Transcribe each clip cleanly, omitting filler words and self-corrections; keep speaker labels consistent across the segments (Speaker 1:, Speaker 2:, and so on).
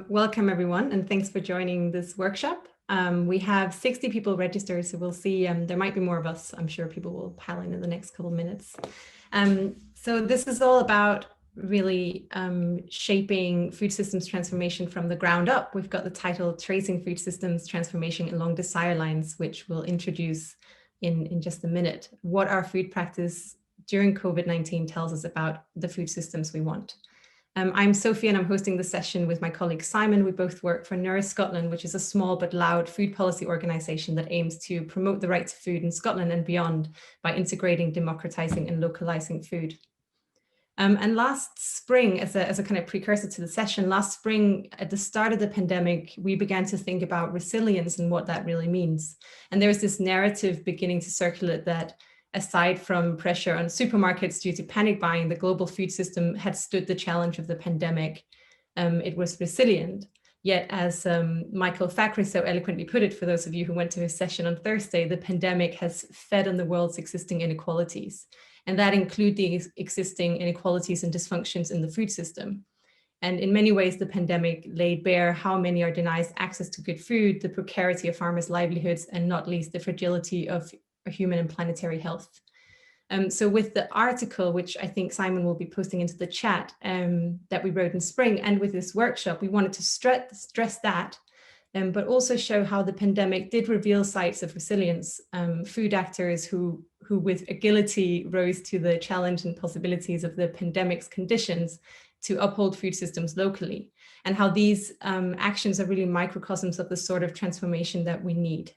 Speaker 1: Welcome everyone, and thanks for joining this workshop. We have 60 people registered, so we'll see, there might be more of us. I'm sure people will pile in the next couple of minutes. So this is all about really shaping food systems transformation from the ground up. We've got the title Tracing Food Systems Transformation Along Desire Lines, which we'll introduce in just a minute. What our food practice during COVID-19 tells us about the food systems we want. I'm Sophie and I'm hosting the session with my colleague Simon. We both work for Nourish Scotland, which is a small but loud food policy organisation that aims to promote the right to food in Scotland and beyond by integrating, democratising and localising food. And last spring, as a kind of precursor to the session, last spring at the start of the pandemic, we began to think about resilience and what that really means. And there was this narrative beginning to circulate that aside from pressure on supermarkets due to panic buying, the global food system had stood the challenge of the pandemic. It was resilient. Yet, as Michael Thackeray so eloquently put it, for those of you who went to his session on Thursday, the pandemic has fed on the world's existing inequalities. And that include the existing inequalities and dysfunctions in the food system. And in many ways, the pandemic laid bare how many are denied access to good food, the precarity of farmers' livelihoods, and not least the fragility of human and planetary health. So with the article, which I think Simon will be posting into the chat, that we wrote in spring, and with this workshop, we wanted to stress that, but also show how the pandemic did reveal sites of resilience, food actors who with agility rose to the challenge and possibilities of the pandemic's conditions to uphold food systems locally, and how these actions are really microcosms of the sort of transformation that we need.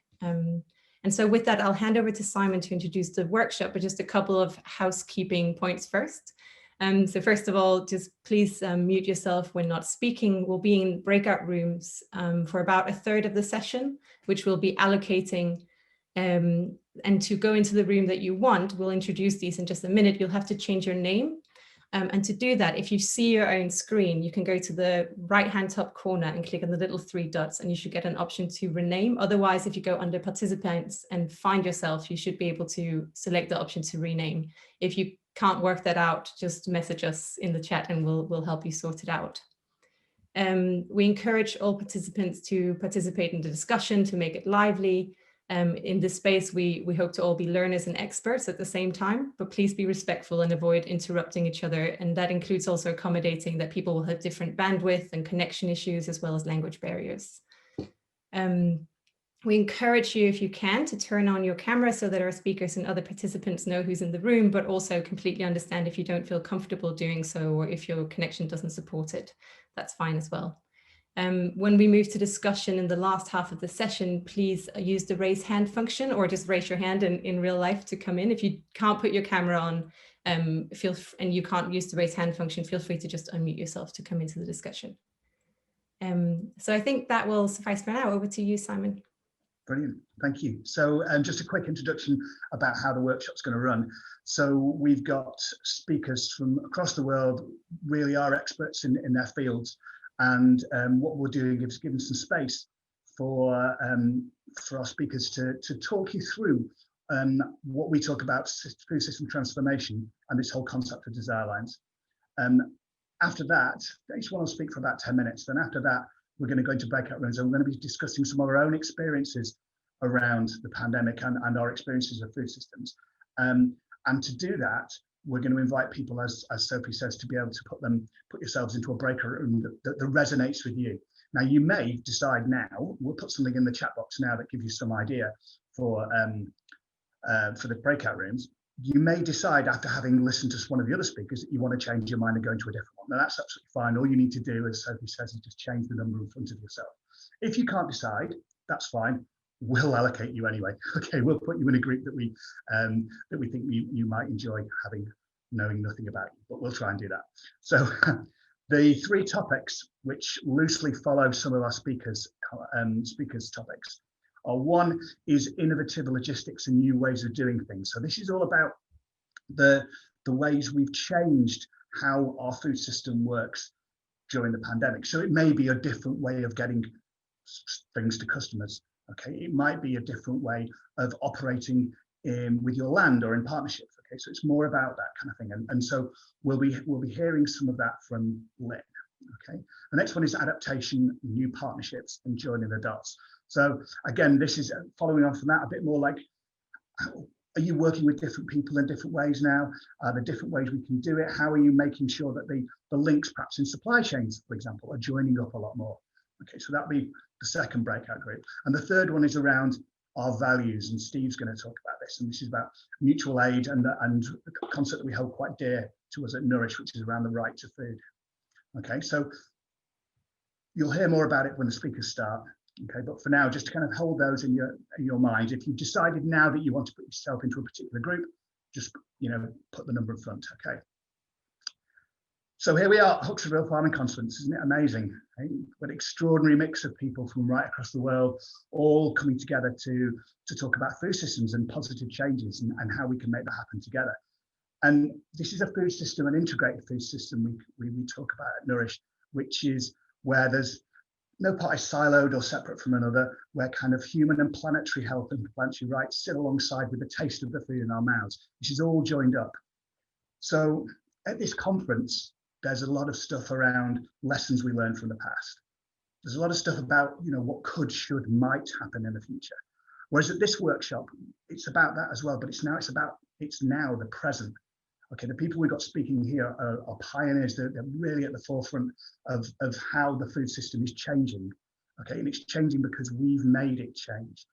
Speaker 1: And so with that, I'll hand over to Simon to introduce the workshop, but just a couple of housekeeping points first. So first of all, just please mute yourself when not speaking. We'll be in breakout rooms for about a third of the session, which we'll be allocating. And to go into the room that you want, we'll introduce these in just a minute. You'll have to change your name. And to do that, if you see your own screen, you can go to the right-hand top corner and click on the little 3 dots, and you should get an option to rename. Otherwise, if you go under participants and find yourself, you should be able to select the option to rename. If you can't work that out, just message us in the chat and we'll help you sort it out. We encourage all participants to participate in the discussion, to make it lively. In this space, we hope to all be learners and experts at the same time, but please be respectful and avoid interrupting each other. And that includes also accommodating that people will have different bandwidth and connection issues, as well as language barriers. We encourage you, if you can, to turn on your camera so that our speakers and other participants know who's in the room, but also completely understand if you don't feel comfortable doing so, or if your connection doesn't support it, that's fine as well. When we move to discussion in the last half of the session, please use the raise hand function, or just raise your hand in real life to come in. If you can't put your camera on and you can't use the raise hand function, feel free to just unmute yourself to come into the discussion. So I think that will suffice for now. Over to you, Simon.
Speaker 2: Brilliant, thank you. So just a quick introduction about how the workshop's going to run. So we've got speakers from across the world, really are experts in their fields. And what we're doing is giving some space for our speakers to talk you through what we talk about food system transformation and this whole concept of desire lines. After that, each one will speak for about 10 minutes. Then after that, we're going to go into breakout rooms and we're going to be discussing some of our own experiences around the pandemic and our experiences of food systems. And to do that, we're going to invite people, as Sophie says, to be able to put yourselves into a breakout room that resonates with you. Now, you may decide now, we'll put something in the chat box now that gives you some idea for the breakout rooms. You may decide after having listened to one of the other speakers that you want to change your mind and go into a different one. Now, that's absolutely fine. All you need to do, as Sophie says, is just change the number in front of yourself. If you can't decide, that's fine. We'll allocate you anyway. Okay, we'll put you in a group that we think you might enjoy knowing nothing about you, but we'll try and do that. So the 3 topics, which loosely follow some of our speakers' topics, are: one is innovative logistics and new ways of doing things. So this is all about the ways we've changed how our food system works during the pandemic. So it may be a different way of getting things to customers. Okay, it might be a different way of operating with your land or in partnerships. Okay, so it's more about that kind of thing, and so we'll be hearing some of that from Lynn. Okay, the next one is adaptation, new partnerships, and joining the dots. So again, this is following on from that, a bit more like, are you working with different people in different ways now? Are there different ways we can do it? How are you making sure that the links perhaps in supply chains, for example, are joining up a lot more? Okay, so that'll be the second breakout group. And the third one is around our values, and Steve's going to talk about this. And this is about mutual aid and the concept that we hold quite dear to us at Nourish, which is around the right to food. Okay, so you'll hear more about it when the speakers start. Okay, but for now, just to kind of hold those in your mind. If you've decided now that you want to put yourself into a particular group, just put the number in front. Okay. So here we are, Hooks of Real Farming Conference. Isn't it amazing? An extraordinary mix of people from right across the world, all coming together to talk about food systems and positive changes and how we can make that happen together. And this is a food system, an integrated food system we talk about at Nourish, which is where there's no part is siloed or separate from another, where kind of human and planetary health and planetary rights sit alongside with the taste of the food in our mouths, which is all joined up. So at this conference, there's a lot of stuff around lessons we learned from the past. There's a lot of stuff about what could, should, might happen in the future. Whereas at this workshop, it's about that as well, but it's now the present. Okay, the people we've got speaking here are pioneers. They're really at the forefront of how the food system is changing. Okay, and it's changing because we've made it change.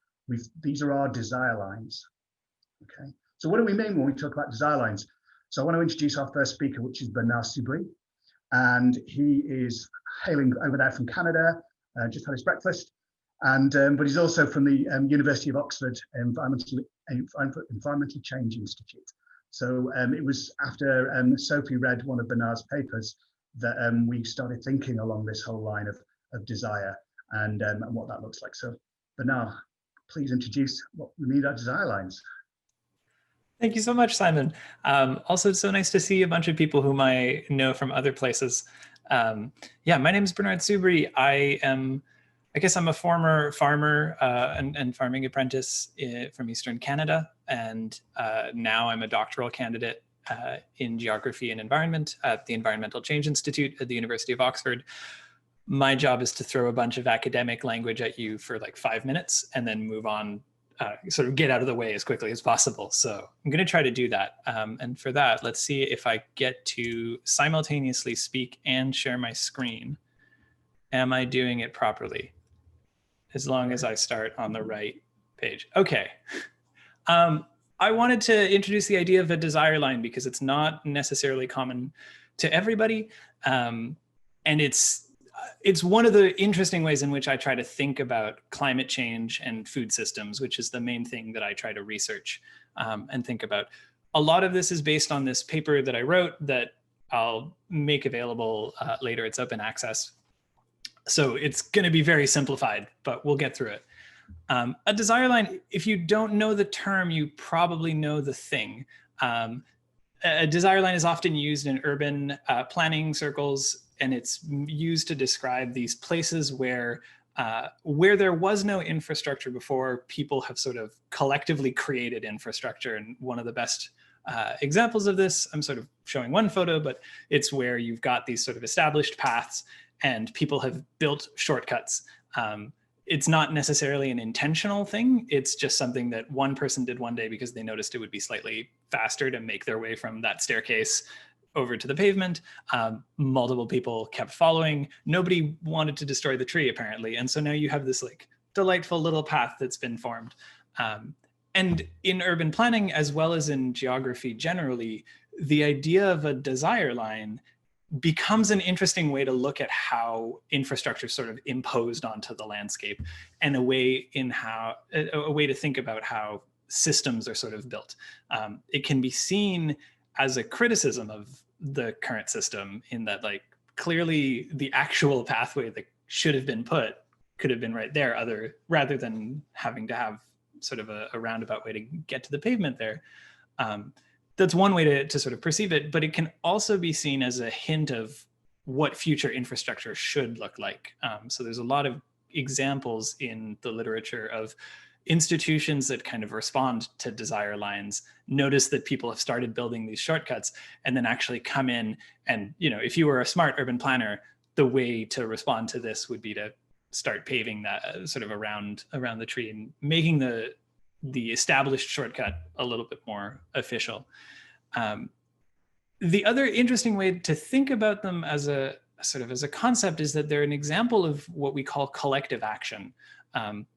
Speaker 2: These are our desire lines. Okay, so what do we mean when we talk about desire lines? So I want to introduce our first speaker, which is Bernard Subri, and he is hailing over there from Canada. Just had his breakfast, and but he's also from the University of Oxford Environmental Change Institute. So it was after Sophie read one of Bernard's papers that we started thinking along this whole line of desire and what that looks like. So Bernard, please introduce what we mean by desire lines.
Speaker 3: Thank you so much, Simon. Also, it's so nice to see a bunch of people whom I know from other places. Yeah, my name is Bernard Subri. I guess I'm a former farmer and farming apprentice from Eastern Canada. And now I'm a doctoral candidate in geography and environment at the Environmental Change Institute at the University of Oxford. My job is to throw a bunch of academic language at you for like 5 minutes and then move on, sort of get out of the way as quickly as possible. So I'm going to try to do that. And for that, let's see if I get to simultaneously speak and share my screen. Am I doing it properly? As long as I start on the right page. Okay. I wanted to introduce the idea of a desire line because it's not necessarily common to everybody. And it's one of the interesting ways in which I try to think about climate change and food systems, which is the main thing that I try to research and think about. A lot of this is based on this paper that I wrote that I'll make available later. It's open access. So it's going to be very simplified, but we'll get through it. A desire line, if you don't know the term, you probably know the thing. A desire line is often used in urban planning circles, and it's used to describe these places where there was no infrastructure before, people have sort of collectively created infrastructure. And one of the best examples of this, I'm sort of showing one photo, but it's where you've got these sort of established paths and people have built shortcuts. It's not necessarily an intentional thing. It's just something that one person did one day because they noticed it would be slightly faster to make their way from that staircase over to the pavement. Multiple people kept following. Nobody wanted to destroy the tree, apparently. And so now you have this like delightful little path that's been formed. And in urban planning, as well as in geography generally, the idea of a desire line becomes an interesting way to look at how infrastructure is sort of imposed onto the landscape, and a way to think about how systems are sort of built. It can be seen as a criticism of the current system in that, like, clearly the actual pathway that should have been put could have been right there, rather than having to have sort of a roundabout way to get to the pavement there. That's one way to sort of perceive it, but it can also be seen as a hint of what future infrastructure should look like. So there's a lot of examples in the literature of institutions that kind of respond to desire lines, notice that people have started building these shortcuts, and then actually come in and, if you were a smart urban planner, the way to respond to this would be to start paving that sort of around the tree and making the established shortcut a little bit more official. The other interesting way to think about them as a concept is that they're an example of what we call collective action.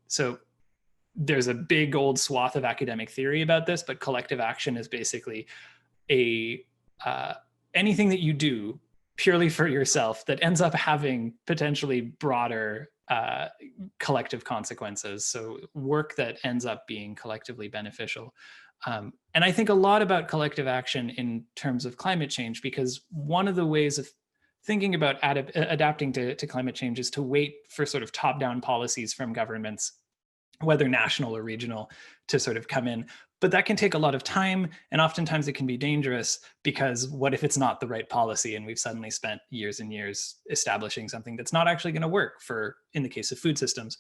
Speaker 3: So there's a big old swath of academic theory about this, but collective action is basically anything that you do purely for yourself that ends up having potentially broader collective consequences. So work that ends up being collectively beneficial. And I think a lot about collective action in terms of climate change, because one of the ways of thinking about adapting to climate change is to wait for sort of top-down policies from governments, whether national or regional, to sort of come in. But that can take a lot of time, and oftentimes it can be dangerous, because what if it's not the right policy and we've suddenly spent years and years establishing something that's not actually going to work for, in the case of food systems,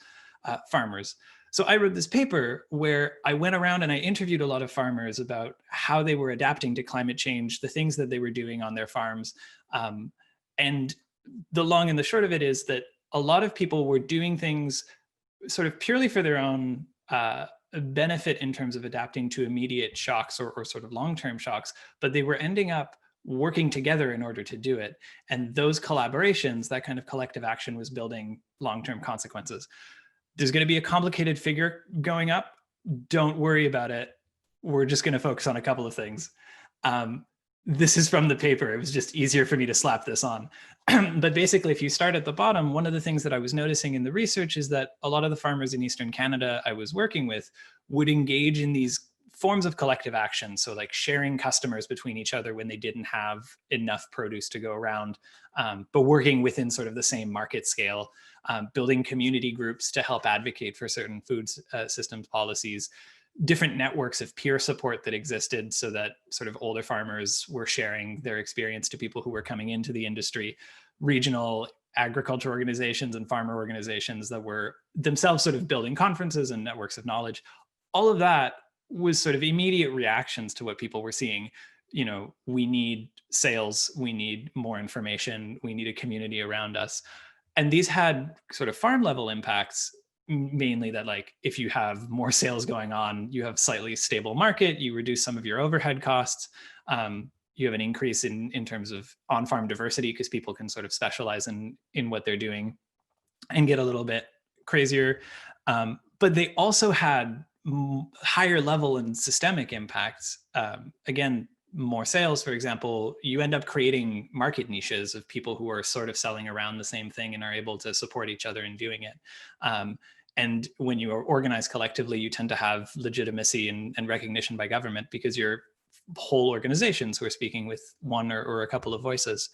Speaker 3: farmers. So I wrote this paper where I went around and I interviewed a lot of farmers about how they were adapting to climate change, the things that they were doing on their farms. And the long and the short of it is that a lot of people were doing things sort of purely for their own benefit in terms of adapting to immediate shocks or sort of long-term shocks, but they were ending up working together in order to do it. And those collaborations, that kind of collective action, was building long-term consequences. There's going to be a complicated figure going up. Don't worry about it. We're just going to focus on a couple of things. This is from the paper. It was just easier for me to slap this on. But basically, if you start at the bottom, one of the things that I was noticing in the research is that a lot of the farmers in Eastern Canada I was working with would engage in these forms of collective action. So like sharing customers between each other when they didn't have enough produce to go around, but working within sort of the same market scale, building community groups to help advocate for certain food systems policies, different networks of peer support that existed so that sort of older farmers were sharing their experience to people who were coming into the industry, regional agriculture organizations and farmer organizations that were themselves sort of building conferences and networks of knowledge. All of that was sort of immediate reactions to what people were seeing. You know, we need sales, we need more information, we need a community around us. And these had sort of farm level impacts, mainly that like if you have more sales going on, you have slightly stable market, you reduce some of your overhead costs, you have an increase in terms of on-farm diversity because people can sort of specialize in what they're doing and get a little bit crazier. But they also had higher level and systemic impacts. Again, more sales, for example, you end up creating market niches of people who are sort of selling around the same thing and are able to support each other in doing it. And when you are organized collectively, you tend to have legitimacy and recognition by government because you're whole organizations who are speaking with one or a couple of voices.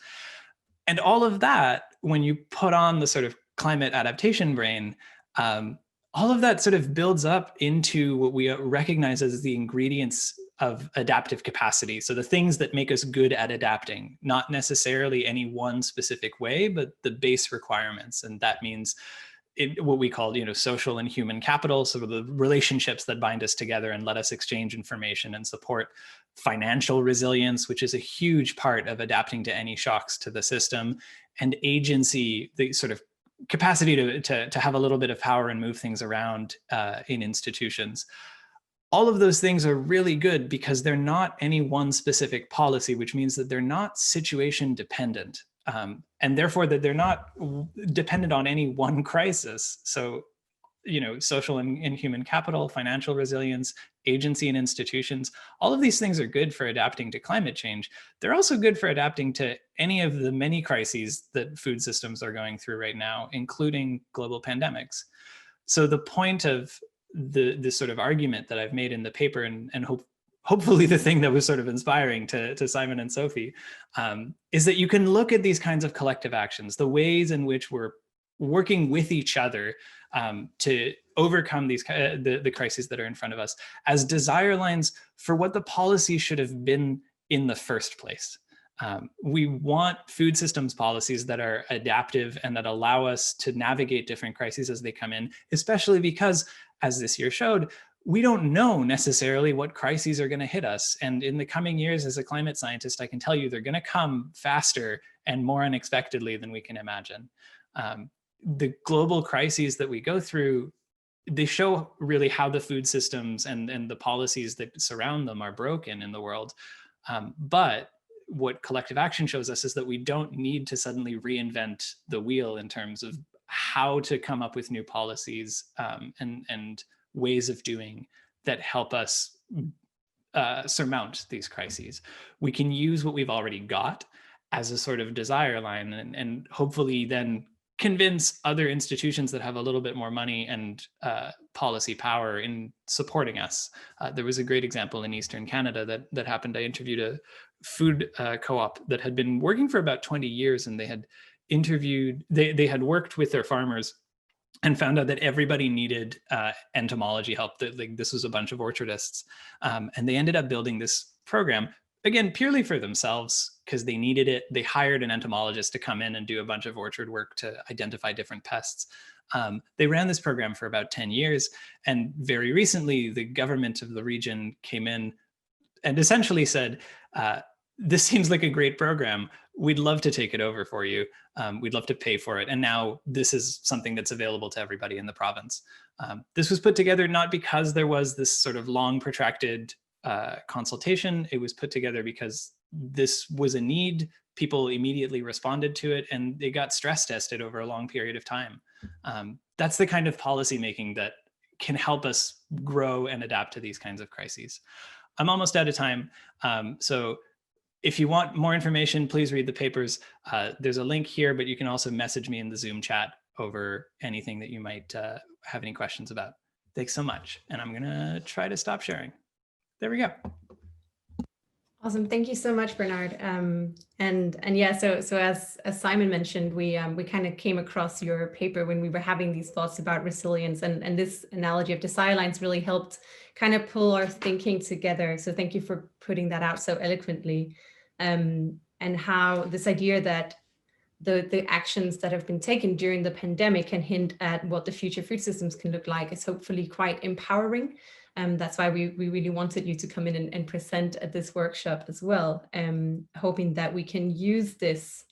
Speaker 3: And all of that, when you put on the sort of climate adaptation brain, all of that sort of builds up into what we recognize as the ingredients of adaptive capacity. So the things that make us good at adapting, not necessarily any one specific way, but the base requirements. And that means what we call, social and human capital. So the relationships that bind us together and let us exchange information and support. Financial resilience, which is a huge part of adapting to any shocks to the system. And agency, the sort of capacity to have a little bit of power and move things around in institutions. All of those things are really good because they're not any one specific policy, which means that they're not situation dependent. And therefore that they're not dependent on any one crisis. So, social and human capital, financial resilience, agency and institutions, all of these things are good for adapting to climate change. They're also good for adapting to any of the many crises that food systems are going through right now, including global pandemics. So the point of this sort of argument that I've made in the paper and hopefully the thing that was sort of inspiring to Simon and Sophie, is that you can look at these kinds of collective actions, the ways in which we're working with each other to overcome these the crises that are in front of us as desire lines for what the policy should have been in the first place. We want food systems policies that are adaptive and that allow us to navigate different crises as they come in, especially because, as this year showed, we don't know necessarily what crises are going to hit us. And in the coming years, as a climate scientist, I can tell you they're going to come faster and more unexpectedly than we can imagine. The global crises that we go through, they show really how the food systems and the policies that surround them are broken in the world. But what collective action shows us is that we don't need to suddenly reinvent the wheel in terms of how to come up with new policies and ways of doing that help us surmount these crises. We can use what we've already got as a sort of desire line and hopefully then convince other institutions that have a little bit more money and policy power in supporting us. There was a great example in Eastern Canada that happened. I interviewed a food co-op that had been working for about 20 years, and they had they had worked with their farmers and found out that everybody needed entomology help. That like this was a bunch of orchardists, and they ended up building this program, again, purely for themselves because they needed it. They hired an entomologist to come in and do a bunch of orchard work to identify different pests. They ran this program for about 10 years. And very recently, the government of the region came in and essentially said, this seems like a great program. We'd love to take it over for you. We'd love to pay for it. And now this is something that's available to everybody in the province. This was put together not because there was this sort of long protracted consultation. It was put together because this was a need. People immediately responded to it, and they got stress tested over a long period of time. That's the kind of policy making that can help us grow and adapt to these kinds of crises. I'm almost out of time. So if you want more information, please read the papers. There's a link here, but you can also message me in the Zoom chat over anything that you might have any questions about. Thanks so much. And I'm gonna try to stop sharing. There we go.
Speaker 1: Awesome. Thank you so much, Bernard. And yeah, so as Simon mentioned, we kind of came across your paper when we were having these thoughts about resilience, and this analogy of desire lines really helped kind of pull our thinking together. So thank you for putting that out so eloquently, and how this idea that the actions that have been taken during the pandemic can hint at what the future food systems can look like is hopefully quite empowering. That's why we really wanted you to come in and present at this workshop as well, hoping that we can use this,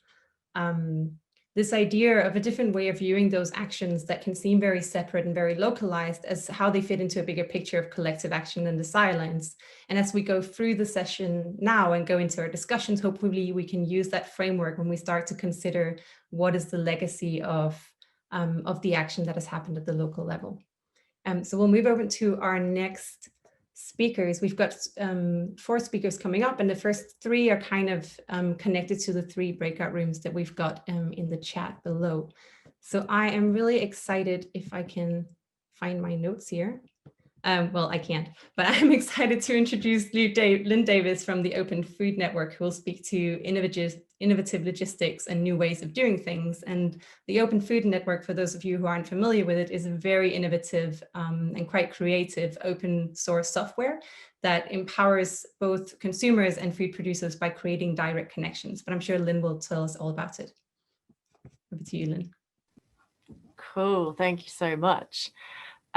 Speaker 1: this idea of a different way of viewing those actions that can seem very separate and very localized as how they fit into a bigger picture of collective action and desire lines. And as we go through the session now and go into our discussions, hopefully we can use that framework when we start to consider what is the legacy of the action that has happened at the local level. So we'll move over to our next speakers. We've got 4 speakers coming up, and the first 3 are kind of connected to the 3 breakout rooms that we've got in the chat below. So I am really excited if I can find my notes here. Well, I can't, but I'm excited to introduce Lynn Davis from the Open Food Network, who will speak to innovative logistics and new ways of doing things. And the Open Food Network, for those of you who aren't familiar with it, is a very innovative and quite creative open source software that empowers both consumers and food producers by creating direct connections. But I'm sure Lynn will tell us all about it. Over to you, Lynn.
Speaker 4: Cool, thank you so much.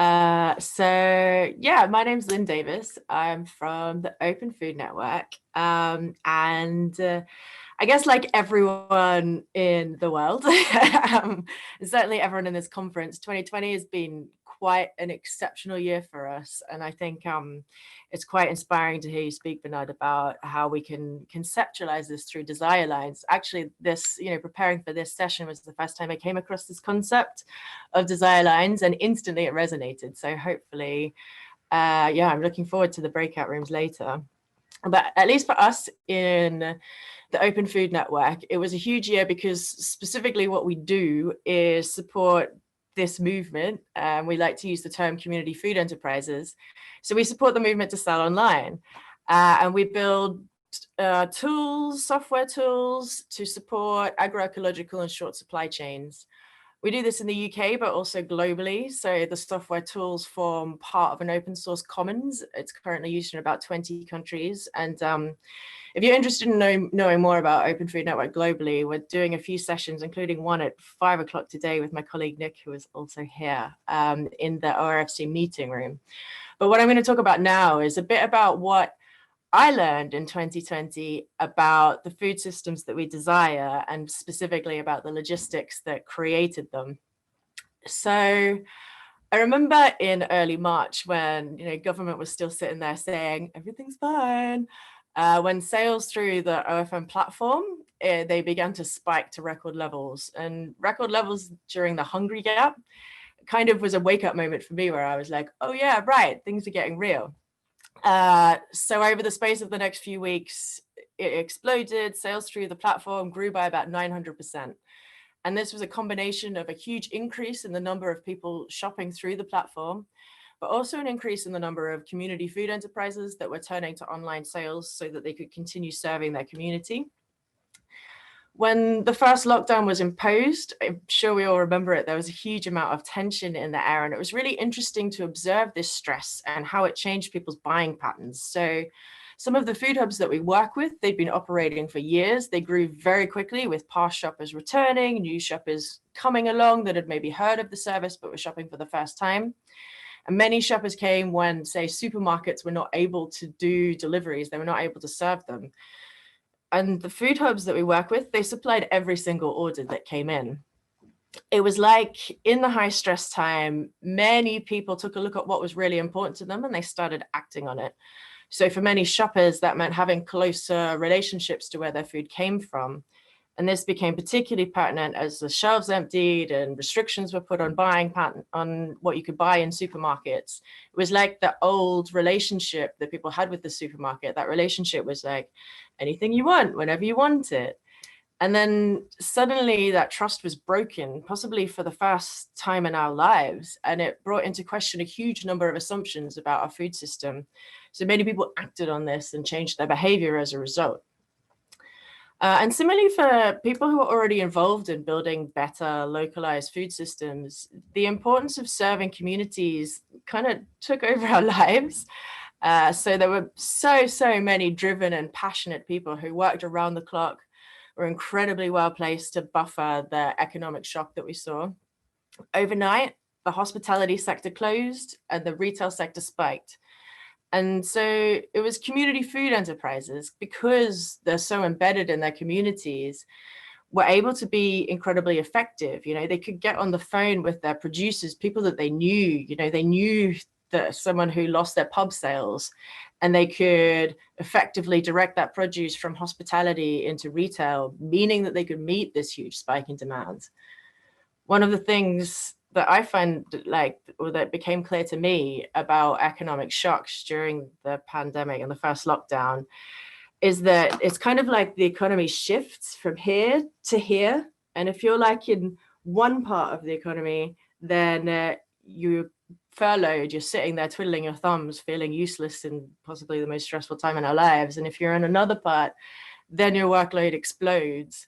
Speaker 4: So yeah, my name's Lynn Davis. I'm from the Open Food Network, and I guess like everyone in the world, certainly everyone in this conference, 2020 has been quite an exceptional year for us, and I think it's quite inspiring to hear you speak, Bernard, about how we can conceptualize this through desire lines. Actually, this, preparing for this session was the first time I came across this concept of desire lines, and instantly it resonated. So hopefully, yeah, I'm looking forward to the breakout rooms later. But at least for us in the Open Food Network, it was a huge year because specifically what we do is support this movement. We like to use the term community food enterprises. So we support the movement to sell online, and we build tools, software tools to support agroecological and short supply chains. We do this in the UK, but also globally. So the software tools form part of an open source commons. It's currently used in about 20 countries. And if you're interested in knowing more about Open Food Network globally, we're doing a few sessions, including one at 5 o'clock today with my colleague Nick, who is also here in the ORFC meeting room. But what I'm going to talk about now is a bit about what I learned in 2020 about the food systems that we desire, and specifically about the logistics that created them. So I remember in early March when government was still sitting there saying everything's fine. When sales through the OFM platform, they began to spike to record levels, and record levels during the Hungry Gap kind of was a wake-up moment for me, where I was like, oh yeah, right, things are getting real. So over the space of the next few weeks, it exploded. Sales through the platform grew by about 900%. And this was a combination of a huge increase in the number of people shopping through the platform, but also an increase in the number of community food enterprises that were turning to online sales so that they could continue serving their community. When the first lockdown was imposed, I'm sure we all remember it, there was a huge amount of tension in the air, and it was really interesting to observe this stress and how it changed people's buying patterns. So some of the food hubs that we work with, they'd been operating for years. They grew very quickly, with past shoppers returning, new shoppers coming along that had maybe heard of the service but were shopping for the first time. And many shoppers came when, say, supermarkets were not able to do deliveries. They were not able to serve them. And the food hubs that we work with, they supplied every single order that came in. It was like in the high stress time, many people took a look at what was really important to them and they started acting on it. So for many shoppers, that meant having closer relationships to where their food came from. And this became particularly pertinent as the shelves emptied and restrictions were put on buying on what you could buy in supermarkets. It was like the old relationship that people had with the supermarket. That relationship was like anything you want, whenever you want it. And then suddenly that trust was broken, possibly for the first time in our lives. And it brought into question a huge number of assumptions about our food system. So many people acted on this and changed their behavior as a result. And similarly, for people who are already involved in building better localized food systems, the importance of serving communities kind of took over our lives. So there were so many driven and passionate people who worked around the clock, were incredibly well placed to buffer the economic shock that we saw. Overnight, the hospitality sector closed and the retail sector spiked. And so it was community food enterprises, because they're so embedded in their communities, were able to be incredibly effective. They could get on the phone with their producers, people that they knew, they knew that someone who lost their pub sales, and they could effectively direct that produce from hospitality into retail, meaning that they could meet this huge spike in demand. One of the things that I find that became clear to me about economic shocks during the pandemic and the first lockdown is that it's kind of like the economy shifts from here to here. And if you're like in one part of the economy, then you're furloughed, you're sitting there twiddling your thumbs, feeling useless in possibly the most stressful time in our lives. And if you're in another part, then your workload explodes.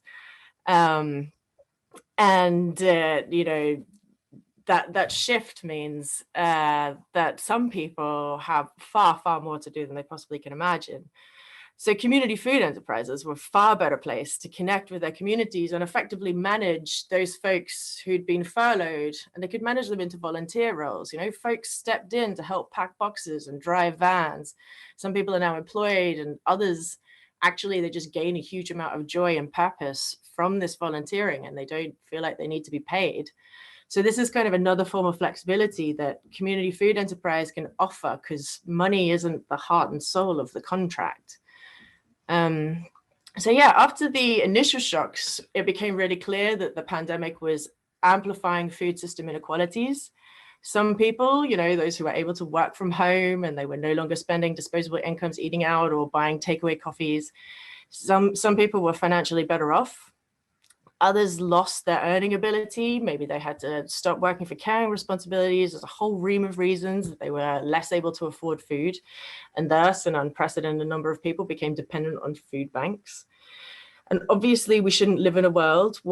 Speaker 4: That shift means that some people have far more to do than they possibly can imagine. So community food enterprises were far better placed to connect with their communities and effectively manage those folks who'd been furloughed, and they could manage them into volunteer roles. Folks stepped in to help pack boxes and drive vans. Some people are now employed, and others, actually, they just gain a huge amount of joy and purpose from this volunteering, and they don't feel like they need to be paid. So this is kind of another form of flexibility that community food enterprise can offer, because money isn't the heart and soul of the contract. So yeah, after the initial shocks, it became really clear that the pandemic was amplifying food system inequalities. Some people, those who were able to work from home and they were no longer spending disposable incomes eating out or buying takeaway coffees, some people were financially better off. Others lost their earning ability. Maybe they had to stop working for caring responsibilities. There's a whole ream of reasons that they were less able to afford food. And thus, an unprecedented number of people became dependent on food banks. And obviously, we shouldn't live in a world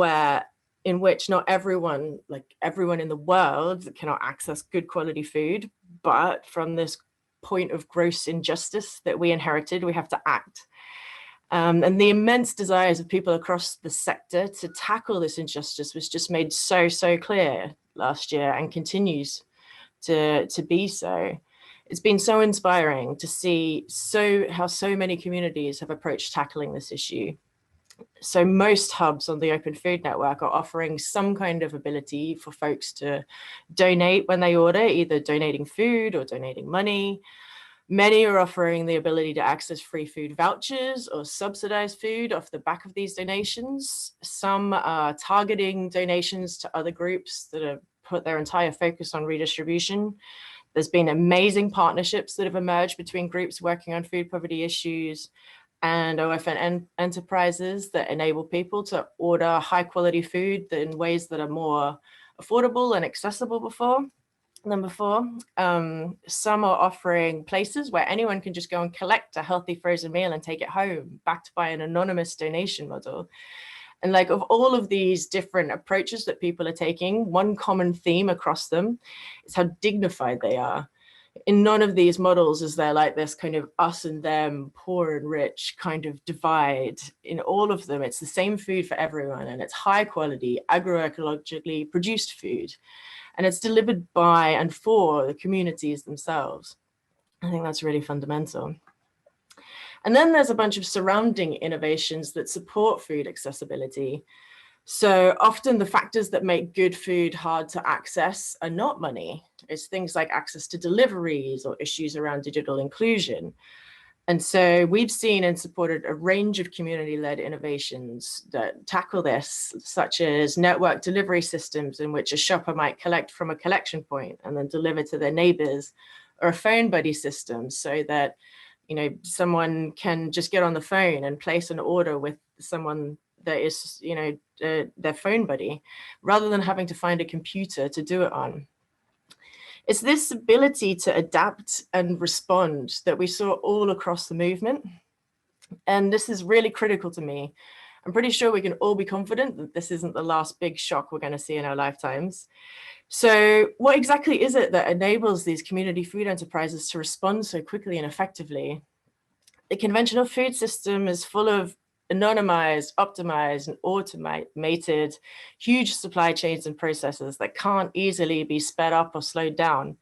Speaker 4: in which not everyone, like everyone in the world, cannot access good quality food. But from this point of gross injustice that we inherited, we have to act. And the immense desires of people across the sector to tackle this injustice was just made so clear last year and continues to be so. It's been so inspiring to see how so many communities have approached tackling this issue. So most hubs on the Open Food Network are offering some kind of ability for folks to donate when they order, either donating food or donating money. Many are offering the ability to access free food vouchers or subsidized food off the back of these donations. Some are targeting donations to other groups that have put their entire focus on redistribution. There's been amazing partnerships that have emerged between groups working on food poverty issues and OFN enterprises that enable people to order high quality food in ways that are more affordable and accessible than before. Some are offering places where anyone can just go and collect a healthy frozen meal and take it home, backed by an anonymous donation model. And like, of all of these different approaches that people are taking, one common theme across them is how dignified they are. In none of these models is there like this kind of us and them, poor and rich kind of divide. In all of them, it's the same food for everyone, and it's high quality, agroecologically produced food. And it's delivered by and for the communities themselves. I think that's really fundamental. And then there's a bunch of surrounding innovations that support food accessibility. So often the factors that make good food hard to access are not money. It's things like access to deliveries or issues around digital inclusion. And so we've seen and supported a range of community-led innovations that tackle this, such as network delivery systems in which a shopper might collect from a collection point and then deliver to their neighbors, or a phone buddy system so that, you know, someone can just get on the phone and place an order with someone that is, you know, their phone buddy, rather than having to find a computer to do it on. It's this ability to adapt and respond that we saw all across the movement. And this is really critical to me. I'm pretty sure we can all be confident that this isn't the last big shock we're going to see in our lifetimes. So what exactly is it that enables these community food enterprises to respond so quickly and effectively? The conventional food system is full of anonymized, optimized, and automated huge supply chains and processes that can't easily be sped up or slowed down.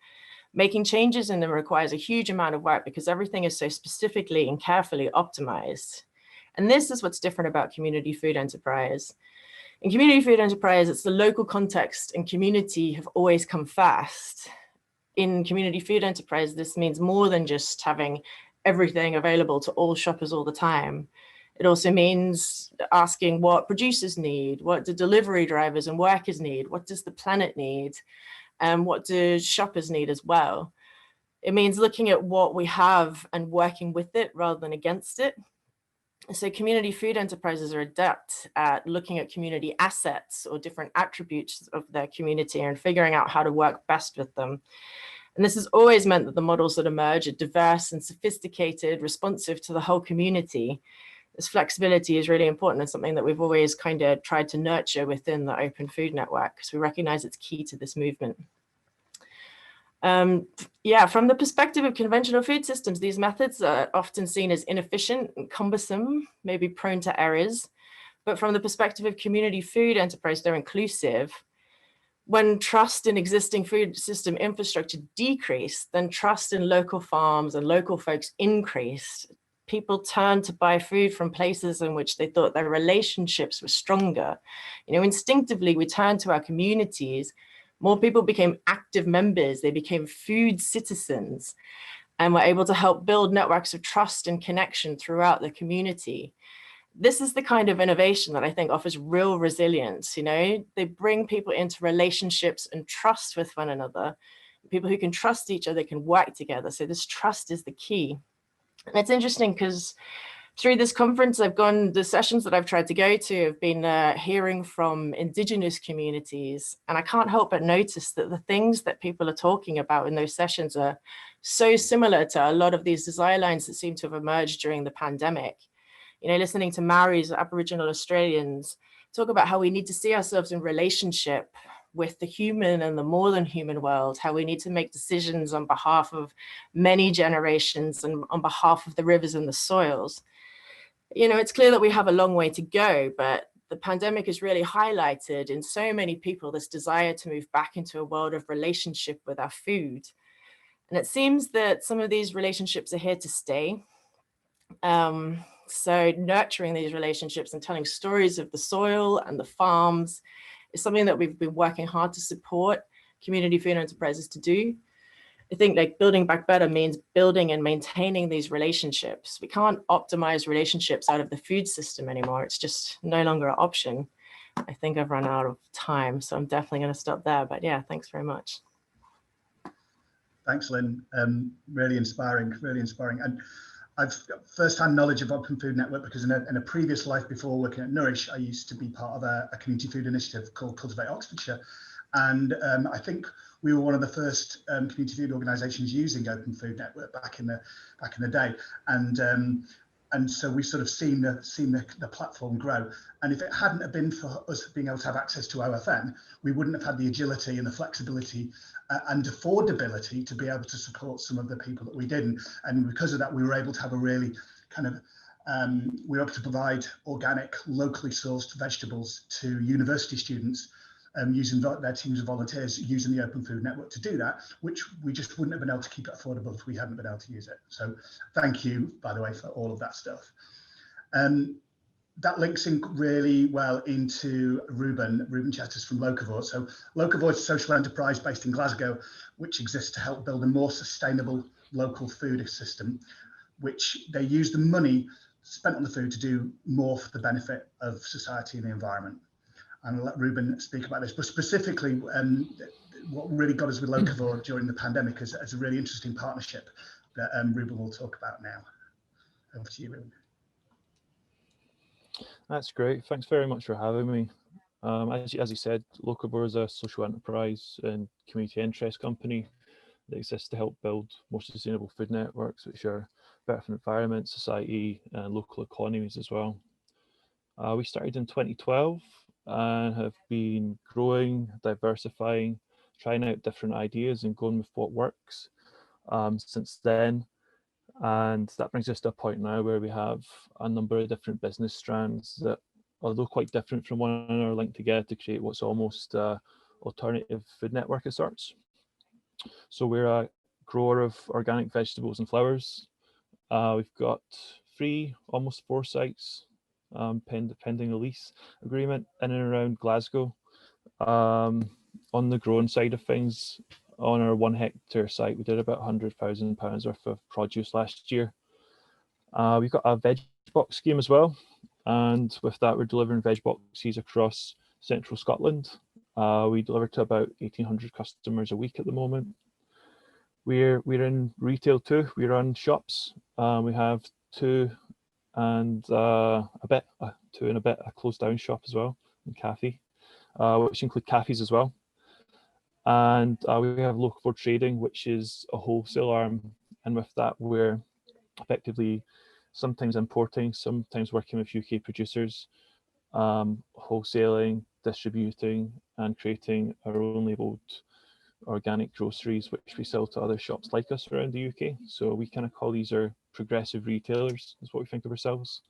Speaker 4: Making changes in them requires a huge amount of work because everything is so specifically and carefully optimized. And this is what's different about community food enterprise. In community food enterprise, it's the local context and community have always come first. In community food enterprise, this means more than just having everything available to all shoppers all the time. It also means asking what producers need, what do delivery drivers and workers need, what does the planet need, and what do shoppers need as well. It means looking at what we have and working with it rather than against it. So community food enterprises are adept at looking at community assets or different attributes of their community and figuring out how to work best with them. And this has always meant that the models that emerge are diverse and sophisticated, responsive to the whole community. This flexibility is really important and something that we've always kind of tried to nurture within the Open Food Network, because we recognize it's key to this movement. From the perspective of conventional food systems, these methods are often seen as inefficient and cumbersome, maybe prone to errors. But from the perspective of community food enterprise, they're inclusive. When trust in existing food system infrastructure decreased, then trust in local farms and local folks increased. People turned to buy food from places in which they thought their relationships were stronger. You know, instinctively, we turned to our communities. More people became active members. They became food citizens and were able to help build networks of trust and connection throughout the community. This is the kind of innovation that I think offers real resilience. You know, they bring people into relationships and trust with one another. People who can trust each other can work together. So this trust is the key. And it's interesting because through this conference, the sessions that I've tried to go to have been hearing from indigenous communities. And I can't help but notice that the things that people are talking about in those sessions are so similar to a lot of these desire lines that seem to have emerged during the pandemic. You know, listening to Maoris, Aboriginal Australians, talk about how we need to see ourselves in relationship with the human and the more than human world, how we need to make decisions on behalf of many generations and on behalf of the rivers and the soils. You know, it's clear that we have a long way to go, but the pandemic has really highlighted in so many people this desire to move back into a world of relationship with our food. And it seems that some of these relationships are here to stay. So nurturing these relationships and telling stories of the soil and the farms is something that we've been working hard to support community food enterprises to do. I think like building back better means building and maintaining these relationships. We can't optimize relationships out of the food system anymore. It's just no longer an option. I think I've run out of time, so I'm definitely going to stop there. But yeah, thanks very much.
Speaker 2: Thanks, Lynn. Really inspiring, really inspiring. And I've got first-hand knowledge of Open Food Network because in a previous life before working at Nourish, I used to be part of a community food initiative called Cultivate Oxfordshire. And I think we were one of the first community food organisations using Open Food Network back in the day. And so we sort of seen the platform grow. And if it hadn't have been for us being able to have access to OFN, we wouldn't have had the agility and the flexibility and affordability to be able to support some of the people that we did. And because of that, we were able to have a really kind of, we were able to provide organic, locally sourced vegetables to university students using their teams of volunteers using the Open Food Network to do that, which we just wouldn't have been able to keep it affordable if we hadn't been able to use it. So thank you, by the way, for all of that stuff. That links in really well into Ruben Chetters from Locavore. So Locavore is a social enterprise based in Glasgow, which exists to help build a more sustainable local food system, which they use the money spent on the food to do more for the benefit of society and the environment. And I'll let Ruben speak about this, but specifically what really got us with Locavore during the pandemic is a really interesting partnership that Ruben will talk about now. Over to you, Ruben.
Speaker 5: That's great. Thanks very much for having me. As you said, Locavore is a social enterprise and community interest company that exists to help build more sustainable food networks, which are better for the environment, society, and local economies as well. We started in 2012 and have been growing, diversifying, trying out different ideas and going with what works since then. And that brings us to a point now where we have a number of different business strands that, although quite different from one another, linked together to create what's almost an alternative food network of sorts. So we're a grower of organic vegetables and flowers. We've got almost four sites, pending a lease agreement in and around Glasgow. On the growing side of things, on our 1 hectare site, we did about £100,000 worth of produce last year. We've got a veg box scheme as well, and with that we're delivering veg boxes across central Scotland. We deliver to about 1,800 customers a week at the moment. We're in retail too. We run shops. We have two and a bit, a closed down shop as well, and cafe, which include cafes as well. And we have Locavore Trading, which is a wholesale arm, and with that we're effectively sometimes importing, sometimes working with UK producers, wholesaling, distributing, and creating our own labelled organic groceries, which we sell to other shops like us around the UK. So we kind of call these our progressive retailers, is what we think of ourselves.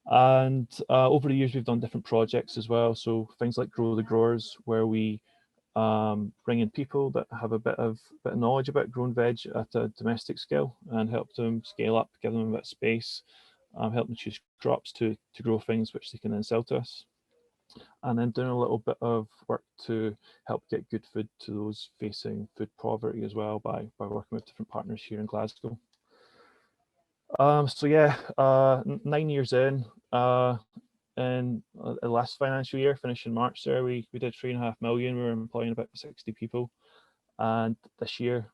Speaker 5: And over the years we've done different projects as well, so things like Grow the Growers, where we bring in people that have a bit of knowledge about growing veg at a domestic scale and help them scale up, give them a bit of space, help them choose crops to grow things which they can then sell to us. And then doing a little bit of work to help get good food to those facing food poverty as well by working with different partners here in Glasgow. So yeah, 9 years in the last financial year, finishing March there, we did 3.5 million. We were employing about 60 people. And this year,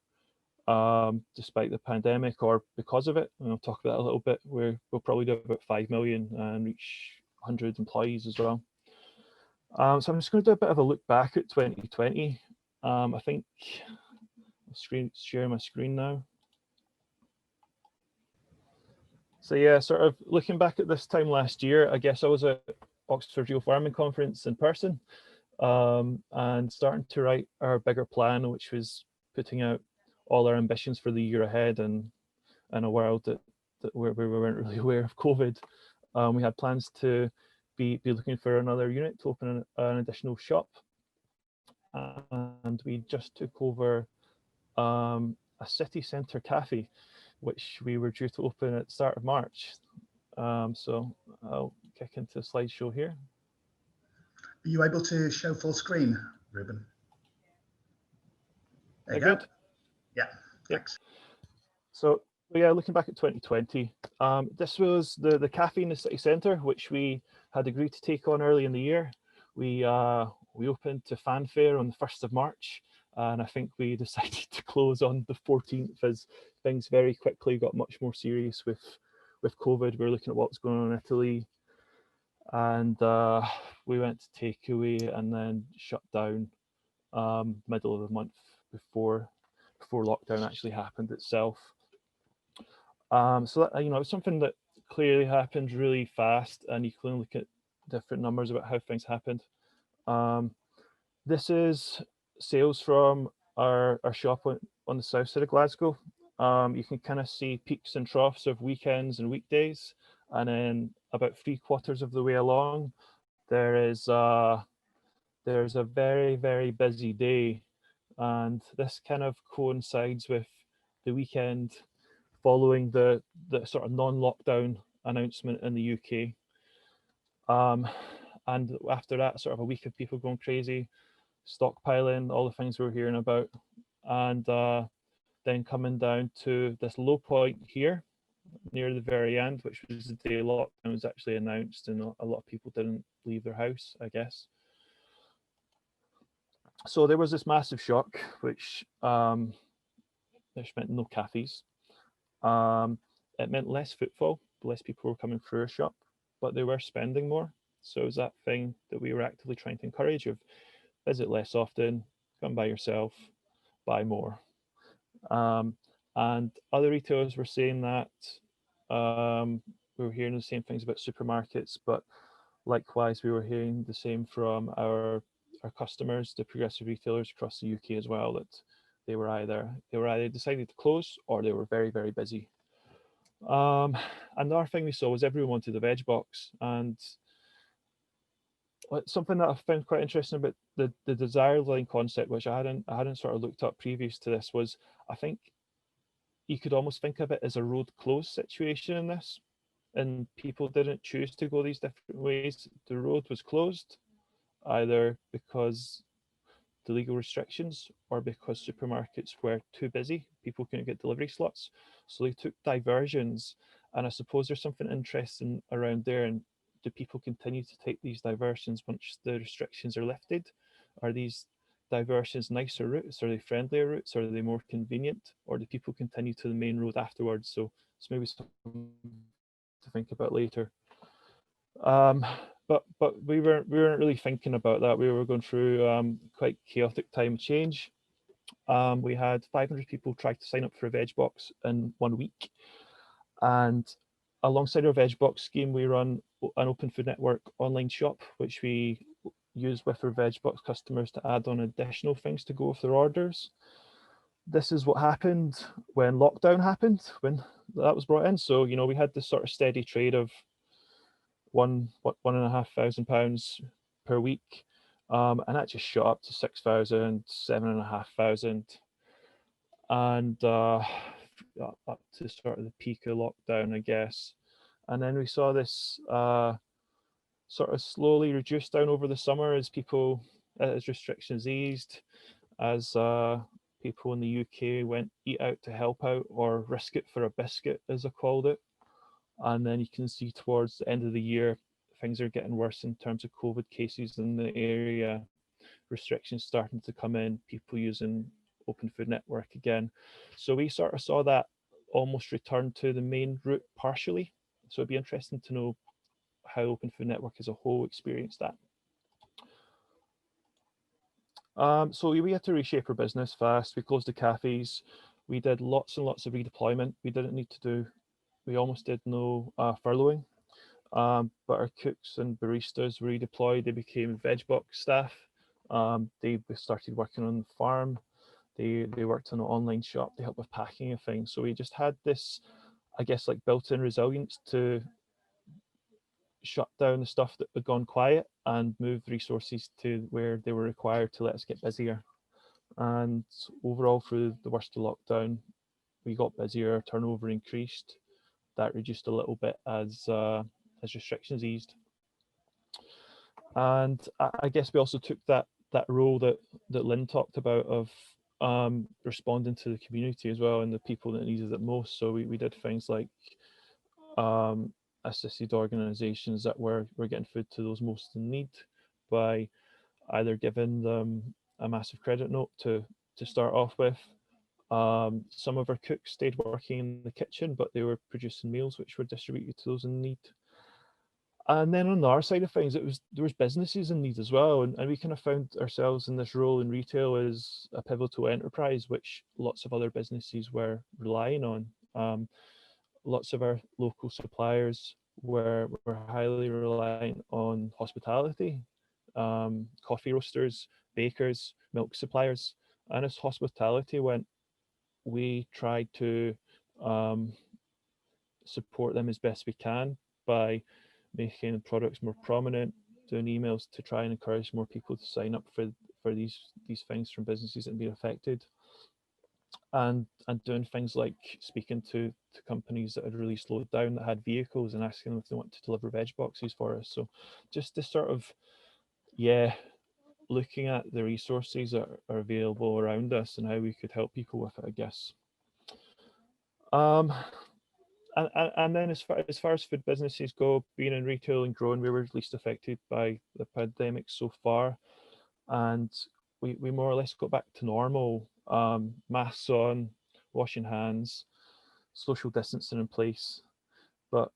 Speaker 5: despite the pandemic, or because of it, and I'll talk about that a little bit, we'll probably do about 5 million and reach 100 employees as well. So I'm just going to do a bit of a look back at 2020. I think I'll share my screen now. So yeah, sort of looking back at this time last year, I guess I was at Oxford Real Farming Conference in person, and starting to write our bigger plan, which was putting out all our ambitions for the year ahead, and in a world where we weren't really aware of COVID. We had plans to be looking for another unit to open an additional shop, and we just took over a a city centre cafe, which we were due to open at the start of March. So I'll kick into the slideshow here.
Speaker 2: Are you able to show full screen, Ruben? There you go.
Speaker 5: Good?
Speaker 2: Yeah, thanks.
Speaker 5: So yeah, looking back at 2020, this was the cafe in the city centre, which we had agreed to take on early in the year. We opened to fanfare on the 1st of March, and I think we decided to close on the 14th as things very quickly got much more serious with COVID. We were looking at what was going on in Italy, and we went to takeaway and then shut down middle of the month before lockdown actually happened itself. So that, you know, it's something that clearly happened really fast, and you can look at different numbers about how things happened. This is sales from our shop on the south side of Glasgow. You can kind of see peaks and troughs of weekends and weekdays, and then about 3/4 of the way along, there's a very, very busy day, and this kind of coincides with the weekend following the sort of non-lockdown announcement in the UK. And after that, sort of a week of people going crazy, stockpiling, all the things we were hearing about, and then coming down to this low point here near the very end, which was the day lockdown was actually announced, and a lot of people didn't leave their house, I guess. So there was this massive shock, which meant no cafes. It meant less footfall, less people were coming through our shop, but they were spending more. So it was that thing that we were actively trying to encourage of visit less often, come by yourself, buy more. And other retailers were saying that. We were hearing the same things about supermarkets, but likewise, we were hearing the same from our customers, the progressive retailers across the UK as well, that they were either decided to close or they were very, very busy. Another thing we saw was everyone wanted a veg box, and something that I found quite interesting about the desired line concept, which I hadn't sort of looked up previous to this, was I think you could almost think of it as a road closed situation in this, and people didn't choose to go these different ways. The road was closed either because the legal restrictions or because supermarkets were too busy, people couldn't get delivery slots, so they took diversions. And I suppose there's something interesting around there. And do people continue to take these diversions once the restrictions are lifted? Are these diversions nicer routes? Are they friendlier routes? Are they more convenient? Or do people continue to the main road afterwards? So it's maybe something to think about later. But we weren't really thinking about that. We were going through quite chaotic time of change. We had 500 people try to sign up for a veg box in 1 week, and alongside our veg box scheme, we run an Open Food Network online shop, which we use with our veg box customers to add on additional things to go with their orders. This is what happened when lockdown happened, when that was brought in. So, you know, we had this sort of steady trade of £1,500 per week, and that just shot up to 6,000, 7,500, and up to sort of the peak of lockdown, I guess. And then we saw this sort of slowly reduce down over the summer as restrictions eased, as people in the UK went eat out to help out, or risk it for a biscuit, as I called it. And then you can see towards the end of the year, things are getting worse in terms of COVID cases in the area, restrictions starting to come in, people using Open Food Network again. So we sort of saw that almost return to the main route partially. So it'd be interesting to know how Open Food Network as a whole experienced that. So we had to reshape our business fast. We closed the cafes. We did lots and lots of redeployment. We almost did no furloughing, but our cooks and baristas were redeployed. They became veg box staff. They started working on the farm. They worked on an online shop to help with packing and things. So we just had this, I guess, like built-in resilience to shut down the stuff that had gone quiet and move resources to where they were required to let us get busier. And overall, through the worst of lockdown, we got busier, turnover increased. That reduced a little bit as restrictions eased. And I guess we also took that role that Lynn talked about of responding to the community as well and the people that needed it most. So we did things like assisted organisations that were getting food to those most in need by either giving them a massive credit note to start off with. Some of our cooks stayed working in the kitchen, but they were producing meals which were distributed to those in need. And then on the other side of things, there was businesses in need as well, and we kind of found ourselves in this role in retail as a pivotal enterprise, which lots of other businesses were relying on. Lots of our local suppliers were highly reliant on hospitality, coffee roasters, bakers, milk suppliers, and as hospitality went, we tried to support them as best we can by making products more prominent, doing emails to try and encourage more people to sign up for these things from businesses that have been affected, and doing things like speaking to companies that had really slowed down, that had vehicles, and asking them if they want to deliver veg boxes for us. So just this sort of, looking at the resources that are available around us and how we could help people with it, I guess. And then as far as food businesses go, being in retail and growing, we were least affected by the pandemic so far, and we more or less got back to normal. Masks on, washing hands, social distancing in place, but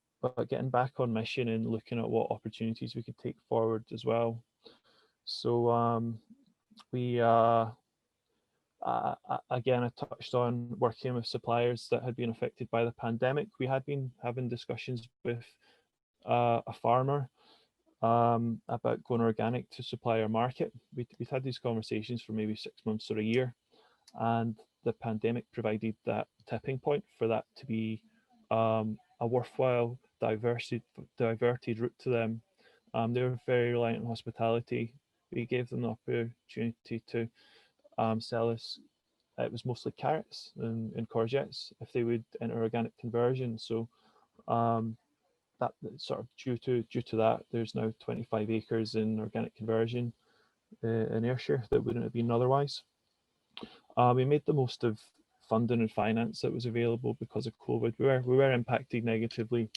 Speaker 5: getting back on mission and looking at what opportunities we could take forward as well. So we again, I touched on working with suppliers that had been affected by the pandemic. We had been having discussions with a farmer about going organic to supply our market. We'd had these conversations for maybe 6 months or a year, and the pandemic provided that tipping point for that to be a worthwhile diverted route to them. They were very reliant on hospitality. We gave them the opportunity to sell us. It was mostly carrots and courgettes if they would enter organic conversion. So that sort of due to that, there's now 25 acres in organic conversion in Ayrshire that wouldn't have been otherwise. We made the most of funding and finance that was available because of COVID. We were impacted negatively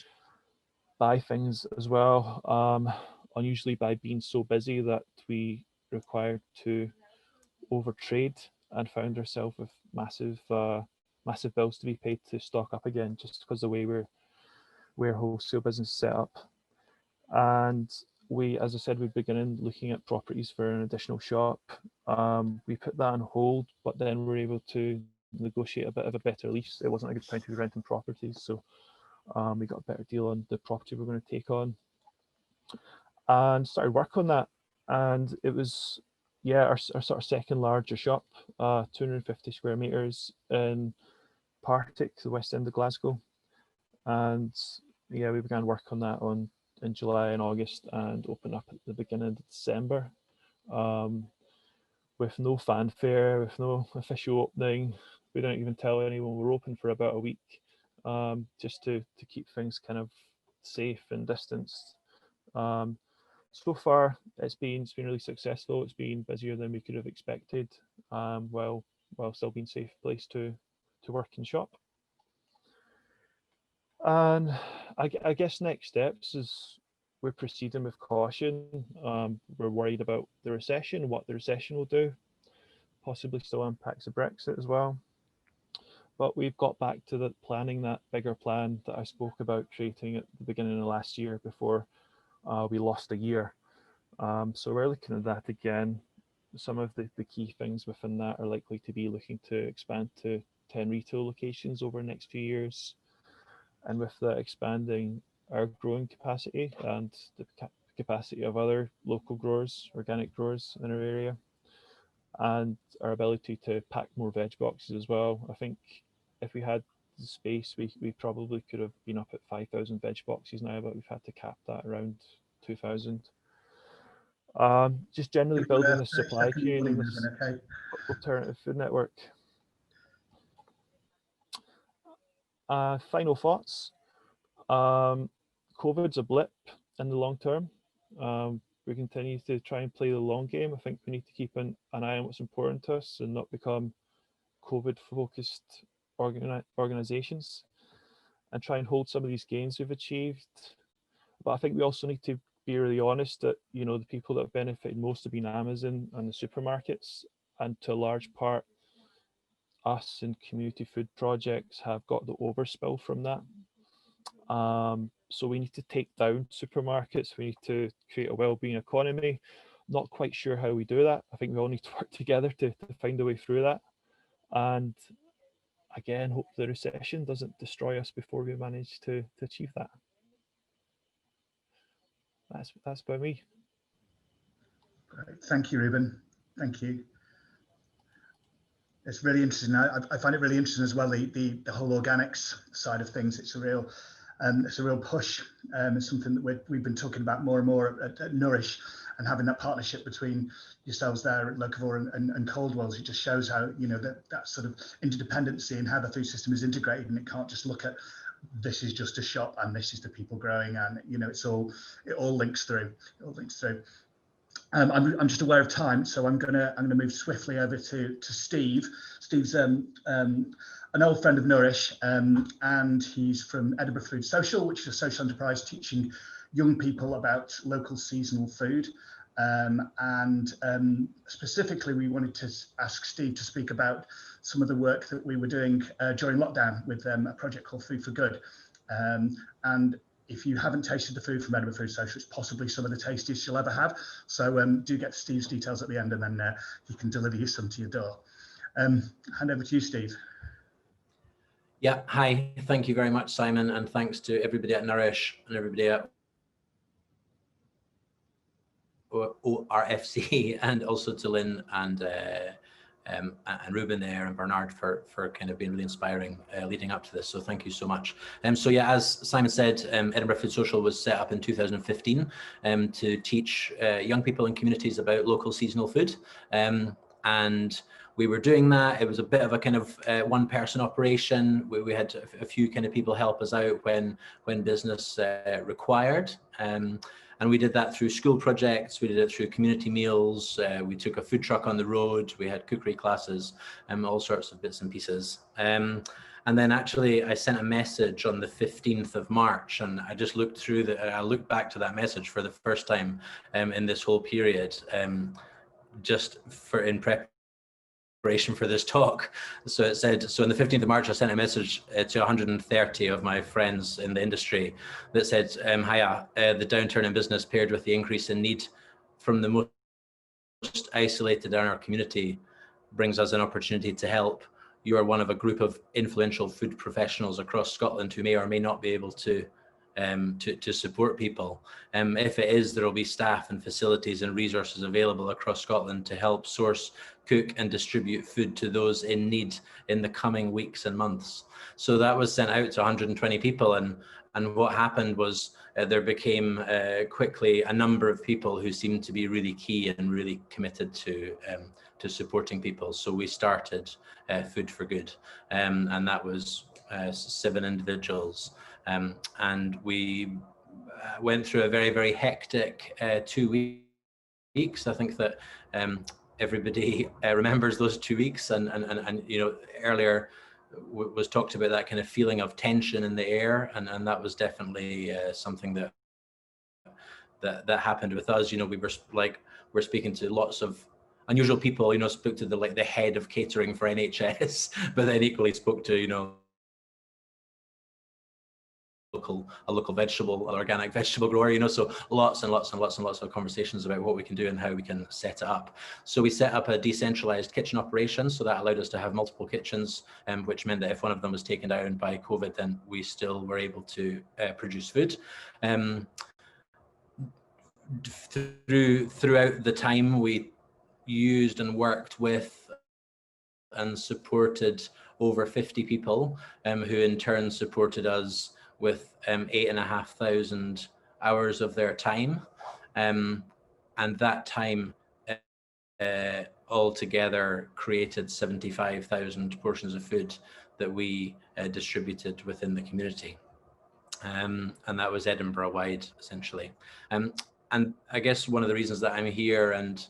Speaker 5: by things as well, unusually by being so busy that we required to overtrade and found ourselves with massive bills to be paid to stock up again, just because the way we're wholesale business set up. And we, as I said, we began looking at properties for an additional shop. We put that on hold, but then we were able to negotiate a bit of a better lease. It wasn't a good time to be renting properties, so we got a better deal on the property we're going to take on, and started work on that. And it was, our sort of second larger shop, 250 square meters in Partick, the west end of Glasgow. And we began work on that in July and August, and opened up at the beginning of December, with no fanfare, with no official opening. We didn't even tell anyone we're open for about a week, just to keep things kind of safe and distanced. So far, it's been really successful. It's been busier than we could have expected, while still being a safe place to work and shop. And I guess next steps is we're proceeding with caution. We're worried about the recession, what the recession will do, possibly still impacts of Brexit as well. But we've got back to planning that bigger plan that I spoke about creating at the beginning of last year before we lost a year. So we're looking at that again. Some of the key things within that are likely to be looking to expand to 10 retail locations over the next few years. And with that, expanding our growing capacity and the capacity of other local growers, organic growers in our area, and our ability to pack more veg boxes as well. I think if we had the space, we probably could have been up at 5,000 veg boxes now, but we've had to cap that around 2,000. Just generally building a
Speaker 2: 30
Speaker 5: supply
Speaker 2: seconds,
Speaker 5: chain in
Speaker 2: Lynn,
Speaker 5: this
Speaker 2: okay.
Speaker 5: alternative food network. Final thoughts. COVID's a blip in the long term. We continue to try and play the long game. I think we need to keep an eye on what's important to us and not become COVID-focused organizations, and try and hold some of these gains we've achieved. But I think we also need to be really honest that, you know, the people that have benefited most have been Amazon and the supermarkets, and to a large part, us and community food projects have got the overspill from that. So we need to take down supermarkets. We need to create a well-being economy. Not quite sure how we do that. I think we all need to work together to find a way through that. And again, hope the recession doesn't destroy us before we manage to achieve that. That's by me.
Speaker 2: Great. Thank you, Ruben. Thank you. It's really interesting. I find it really interesting as well, the whole organics side of things. It's a real push. It's something that we've been talking about more and more at Nourish, and having that partnership between yourselves there at Locavore and Coldwell's. It just shows how, you know, that sort of interdependency and how the food system is integrated, and it can't just look at this is just a shop and this is the people growing, and, you know, it all links through. It all links through. I'm just aware of time, so I'm gonna move swiftly over to Steve. Steve's an old friend of Nourish, and he's from Edinburgh Food Social, which is a social enterprise teaching young people about local seasonal food. Specifically, we wanted to ask Steve to speak about some of the work that we were doing during lockdown with a project called Food for Good. And if you haven't tasted the food from Edinburgh Food Social, it's possibly some of the tastiest you'll ever have. So do get Steve's details at the end, and then he can deliver you some to your door. Hand over to you, Steve.
Speaker 6: Yeah, hi. Thank you very much, Simon, and thanks to everybody at Nourish and everybody at ORFC, and also to Lynn and Ruben there and Bernard for kind of being really inspiring leading up to this. So thank you so much. So yeah, as Simon said, Edinburgh Food Social was set up in 2015 to teach young people in communities about local seasonal food. And we were doing that. It was a bit of a kind of one-person operation. We had a few kind of people help us out when business required. And we did that through school projects. We did it through community meals. We took a food truck on the road. We had cookery classes and all sorts of bits and pieces. And then actually I sent a message on the 15th of March, and I just looked through I looked back to that message for the first time in this whole period, just in preparation for this talk. So it said, so on the 15th of March, I sent a message to 130 of my friends in the industry that said, hiya, the downturn in business paired with the increase in need from the most isolated in our community brings us an opportunity to help. You are one of a group of influential food professionals across Scotland who may or may not be able to support people. If it is, there will be staff and facilities and resources available across Scotland to help source, cook and distribute food to those in need in the coming weeks and months. So that was sent out to 120 people, and what happened was there became quickly a number of people who seemed to be really key and really committed to supporting people. So we started Food for Good, and that was 7 individuals. And we went through a very, very hectic 2 weeks. I think that everybody remembers those 2 weeks, and you know, earlier was talked about that kind of feeling of tension in the air, and that was definitely something that happened with us. You know, we're speaking to lots of unusual people. You know, spoke to the head of catering for NHS, but then equally spoke to, you know, a local organic vegetable grower, you know, so lots and lots of conversations about what we can do and how we can set it up. So we set up a decentralized kitchen operation, so that allowed us to have multiple kitchens, which meant that if one of them was taken down by COVID, then we still were able to produce food. Throughout the time, we used and worked with and supported over 50 people, who in turn supported us with 8,500 hours of their time. and that time altogether created 75,000 portions of food that we distributed within the community. And that was Edinburgh wide, essentially. And I guess one of the reasons that I'm here, and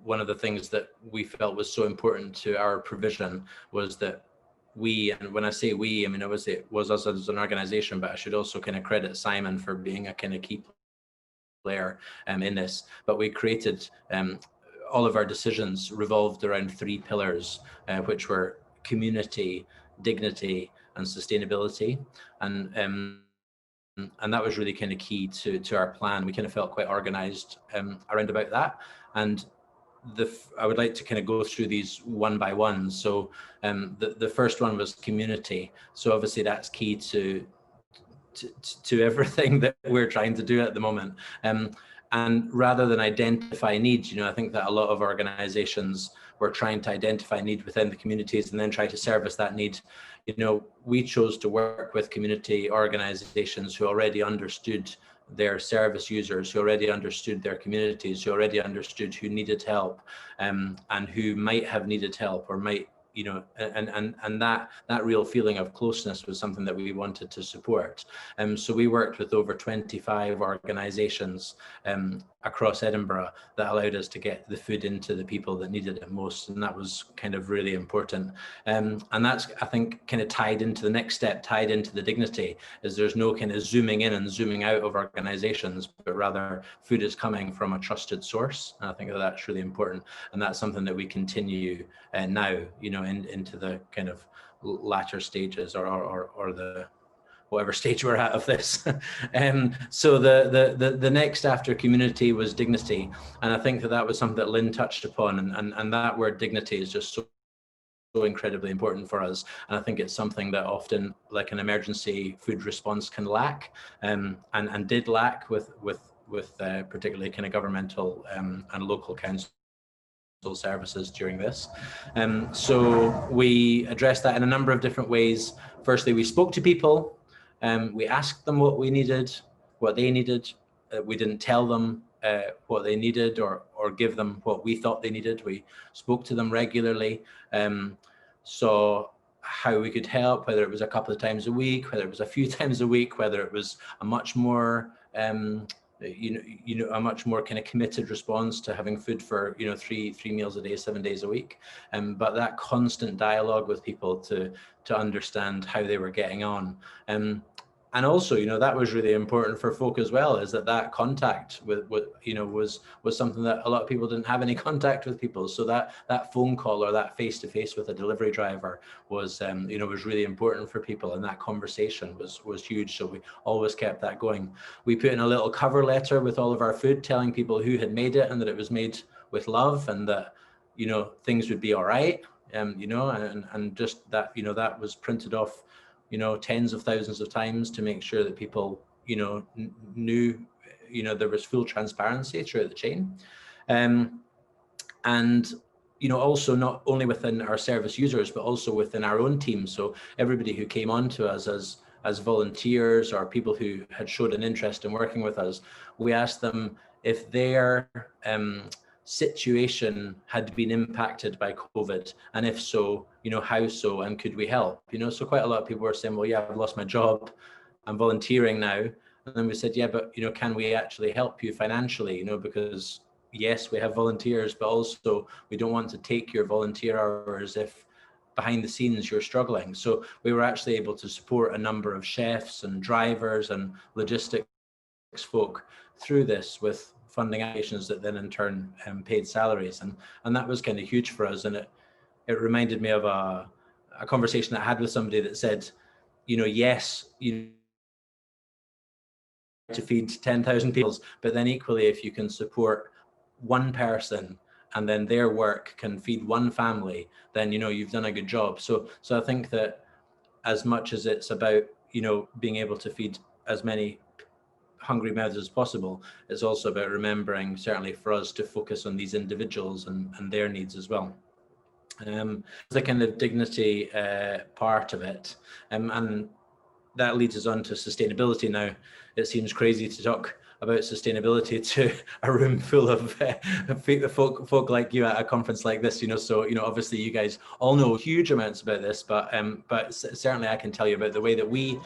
Speaker 6: one of the things that we felt was so important to our provision, was that we, and when I say we, I mean, obviously it was us as an organization, but I should also kind of credit Simon for being a kind of key player in this. But we created, all of our decisions revolved around 3 pillars, which were community, dignity, and sustainability. And that was really kind of key to our plan. We kind of felt quite organized around about that. And I would like to kind of go through these one by one. So the first one was community. So obviously that's key to everything that we're trying to do at the moment. And rather than identify needs, you know, I think that a lot of organizations were trying to identify need within the communities and then try to service that need. You know, we chose to work with community organizations who already understood their service users, who already understood their communities, who already understood who needed help, and who might have needed help, or might, you know, and that real feeling of closeness was something that we wanted to support. So we worked with over 25 organizations across Edinburgh that allowed us to get the food into the people that needed it most, and that was kind of really important. And that's, I think, kind of tied into the next step, tied into the dignity, is there's no kind of zooming in and zooming out of organizations, but rather food is coming from a trusted source. And I think that that's really important, and that's something that we continue now, you know, into the kind of latter stages, or the whatever stage we're at of this. So the next after community was dignity, and I think that that was something that Lynn touched upon, and that word dignity is just so incredibly important for us, and I think it's something that often, like an emergency food response, can lack, and did lack with particularly kind of governmental and local council services during this. So we addressed that in a number of different ways. Firstly, we spoke to people. We asked them what we needed, what they needed. We didn't tell them what they needed, or give them what we thought they needed. We spoke to them regularly, saw how we could help, whether it was a couple of times a week, whether it was a few times a week, whether it was a much more a much more kind of committed response to having food for, you know, three meals a day, 7 days a week. But that constant dialogue with people to understand how they were getting on. And also, you know, that was really important for folk as well, is that contact with you know, was something that a lot of people didn't have any contact with people. So that phone call or that face-to-face with a delivery driver was, you know, was really important for people, and that conversation was huge. So we always kept that going. We put in a little cover letter with all of our food, telling people who had made it and that it was made with love, and that, you know, things would be all right. You know, and just that, you know, that was printed off, you know, tens of thousands of times to make sure that people, you know, knew, you know, there was full transparency throughout the chain. And, you know, also not only within our service users, but also within our own team. So everybody who came on to us as volunteers, or people who had showed an interest in working with us, we asked them if their situation had been impacted by COVID, and if so, you know, how so, and could we help? You know, so quite a lot of people were saying, well, yeah, I've lost my job, I'm volunteering now. And then we said, yeah, but, you know, can we actually help you financially? You know, because yes, we have volunteers, but also we don't want to take your volunteer hours if behind the scenes you're struggling. So we were actually able to support a number of chefs and drivers and logistics folk through this with funding applications that then in turn paid salaries, and that was kind of huge for us. And it reminded me of a conversation I had with somebody that said, you know, yes, you to feed 10,000 people, but then equally, if you can support one person and then their work can feed one family, then, you know, you've done a good job. So I think that as much as it's about, you know, being able to feed as many hungry mouths as possible, it's also about remembering, certainly for us, to focus on these individuals and their needs as well. The kind of dignity part of it, and that leads us on to sustainability now. It seems crazy to talk about sustainability to a room full of folk like you at a conference like this, so obviously you guys all know huge amounts about this, but certainly I can tell you about the way that we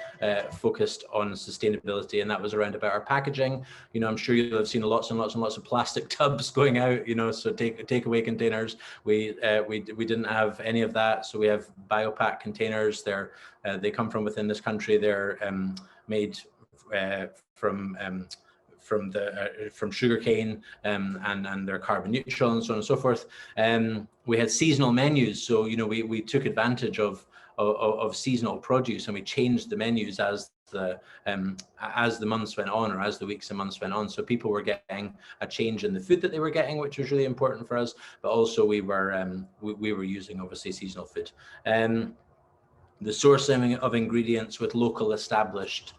Speaker 6: focused on sustainability, and that was around about our packaging. I'm sure you'll have seen lots and lots and lots of plastic tubs going out, so takeaway containers. We didn't have any of that, so we have biopack containers. They come from within this country. They're made from sugarcane, and they're carbon neutral and so on and so forth. We had seasonal menus, so we took advantage of seasonal produce, and we changed the menus as the months went on, or as the weeks and months went on. So people were getting a change in the food that they were getting, which was really important for us. But also we were using obviously seasonal food. The sourcing of ingredients with local established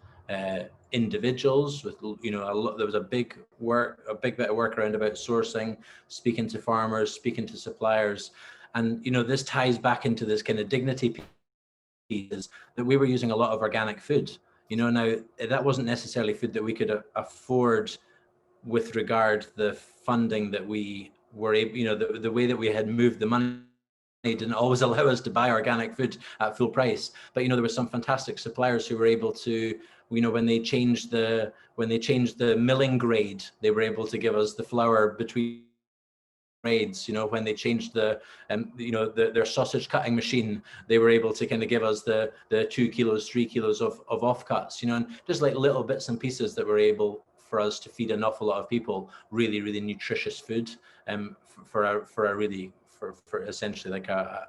Speaker 6: individuals, with there was a big bit of work around about sourcing, speaking to farmers, speaking to suppliers, and this ties back into this kind of dignity piece, that we were using a lot of organic food. Now that wasn't necessarily food that we could afford with regard to the funding that we were able, the way that we had moved the money didn't always allow us to buy organic food at full price. But there were some fantastic suppliers who were able to, when they changed the milling grade, they were able to give us the flour between grades. When they changed their sausage cutting machine, they were able to kind of give us the 2 kilos, 3 kilos of offcuts, and just like little bits and pieces that were able for us to feed an awful lot of people really, really nutritious food, for essentially like a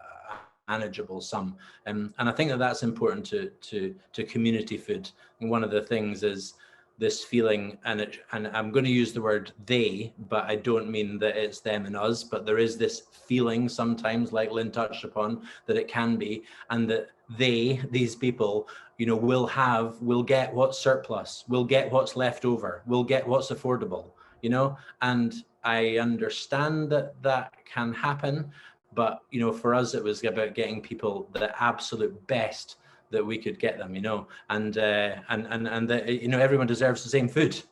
Speaker 6: manageable sum. And I think that that's important to community food. And one of the things is this feeling, and I'm going to use the word they, but I don't mean that it's them and us, but there is this feeling sometimes, like Lynn touched upon, that it can be, and that these people, will get what's surplus, will get what's left over, will get what's affordable, and I understand that can happen, but for us it was about getting people the absolute best that we could get them, and everyone deserves the same food,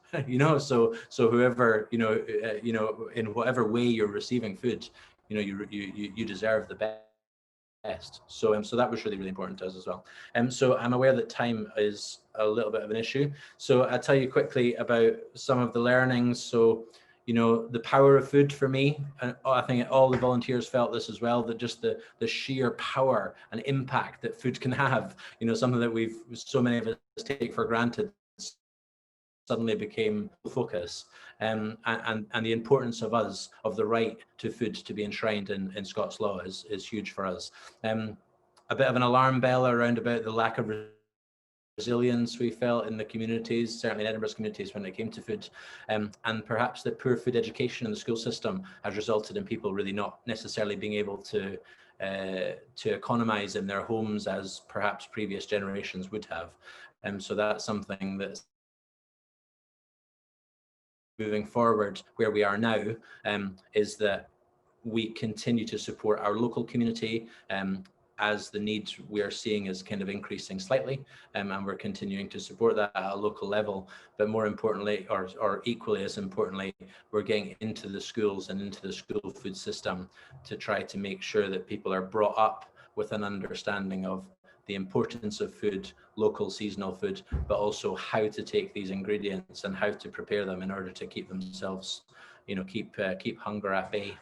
Speaker 6: so whoever, in whatever way you're receiving food, you deserve the best. So that was really, really important to us as well. So I'm aware that time is a little bit of an issue. So I'll tell you quickly about some of the learnings. So, the power of food for me, and I think all the volunteers felt this as well, that just the sheer power and impact that food can have, something that so many of us take for granted, suddenly became focus, and the importance of the right to food to be enshrined in Scots law is huge for us. A bit of an alarm bell around about the lack of resilience we felt in the communities, certainly in Edinburgh's communities, when it came to food, and perhaps the poor food education in the school system has resulted in people really not necessarily being able to economize in their homes as perhaps previous generations would have. So that's something that's moving forward. Where we are now is that we continue to support our local community, as the needs we are seeing is kind of increasing slightly, and we're continuing to support that at a local level. But more importantly, or equally as importantly, we're getting into the schools and into the school food system to try to make sure that people are brought up with an understanding of the importance of food, local seasonal food, but also how to take these ingredients and how to prepare them in order to keep themselves, keep hunger at bay.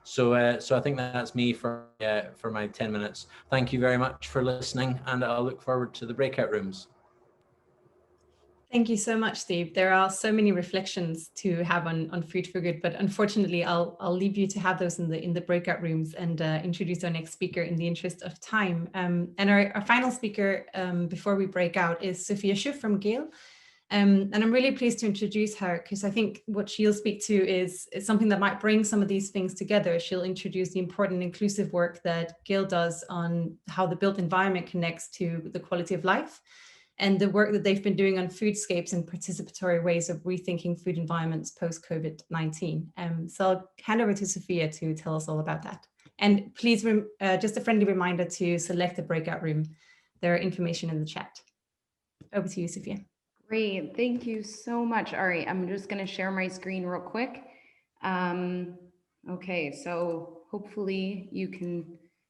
Speaker 6: So I think that's me for my 10 minutes. Thank you very much for listening, and I'll look forward to the breakout rooms.
Speaker 1: Thank you so much, Steve. There are so many reflections to have on Food for Good, but unfortunately, I'll leave you to have those in the breakout rooms and introduce our next speaker in the interest of time. And our final speaker before we break out is Sophia Schuh from Gale. And I'm really pleased to introduce her because I think what she'll speak to is something that might bring some of these things together. She'll introduce the important inclusive work that Gale does on how the built environment connects to the quality of life, and the work that they've been doing on foodscapes and participatory ways of rethinking food environments post-COVID-19. So I'll hand over to Sophia to tell us all about that. And please, just a friendly reminder to select the breakout room. There are information in the chat. Over to you, Sophia.
Speaker 7: Great, thank you so much. All right, I'm just going to share my screen real quick. Okay, so hopefully you can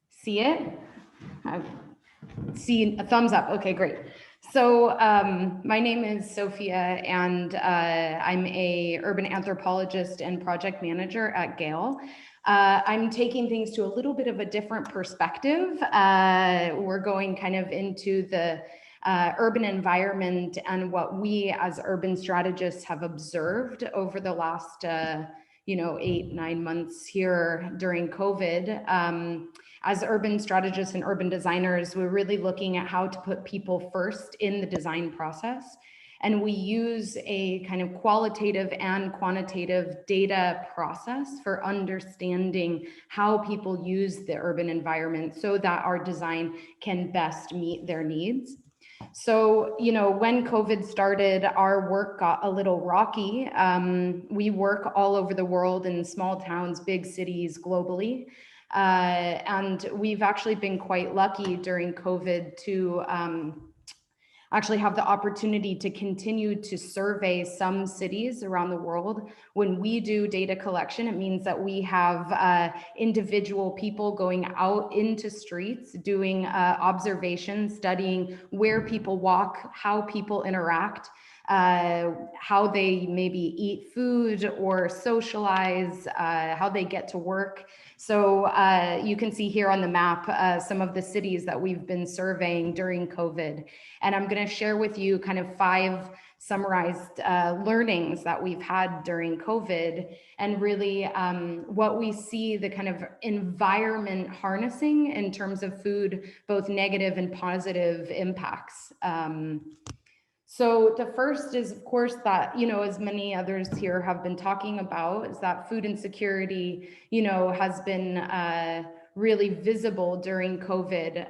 Speaker 7: see it. I see a thumbs up. Okay, great. So my name is Sophia, and I'm a urban anthropologist and project manager at Gale. I'm taking things to a little bit of a different perspective. We're going kind of into the urban environment and what we as urban strategists have observed over the last 8-9 months here during COVID. As urban strategists and urban designers, we're really looking at how to put people first in the design process. And we use a kind of qualitative and quantitative data process for understanding how people use the urban environment so that our design can best meet their needs. So, when COVID started, our work got a little rocky. We work all over the world in small towns, big cities, globally. And we've actually been quite lucky during COVID to actually have the opportunity to continue to survey some cities around the world. When we do data collection, it means that we have individual people going out into streets, doing observations, studying where people walk, how people interact, how they maybe eat food or socialize, how they get to work. So you can see here on the map some of the cities that we've been surveying during COVID. And I'm going to share with you kind of 5 summarized learnings that we've had during COVID, and really what we see the kind of environment harnessing in terms of food, both negative and positive impacts. So the first is, of course, that, as many others here have been talking about, is that food insecurity, has been really visible during COVID.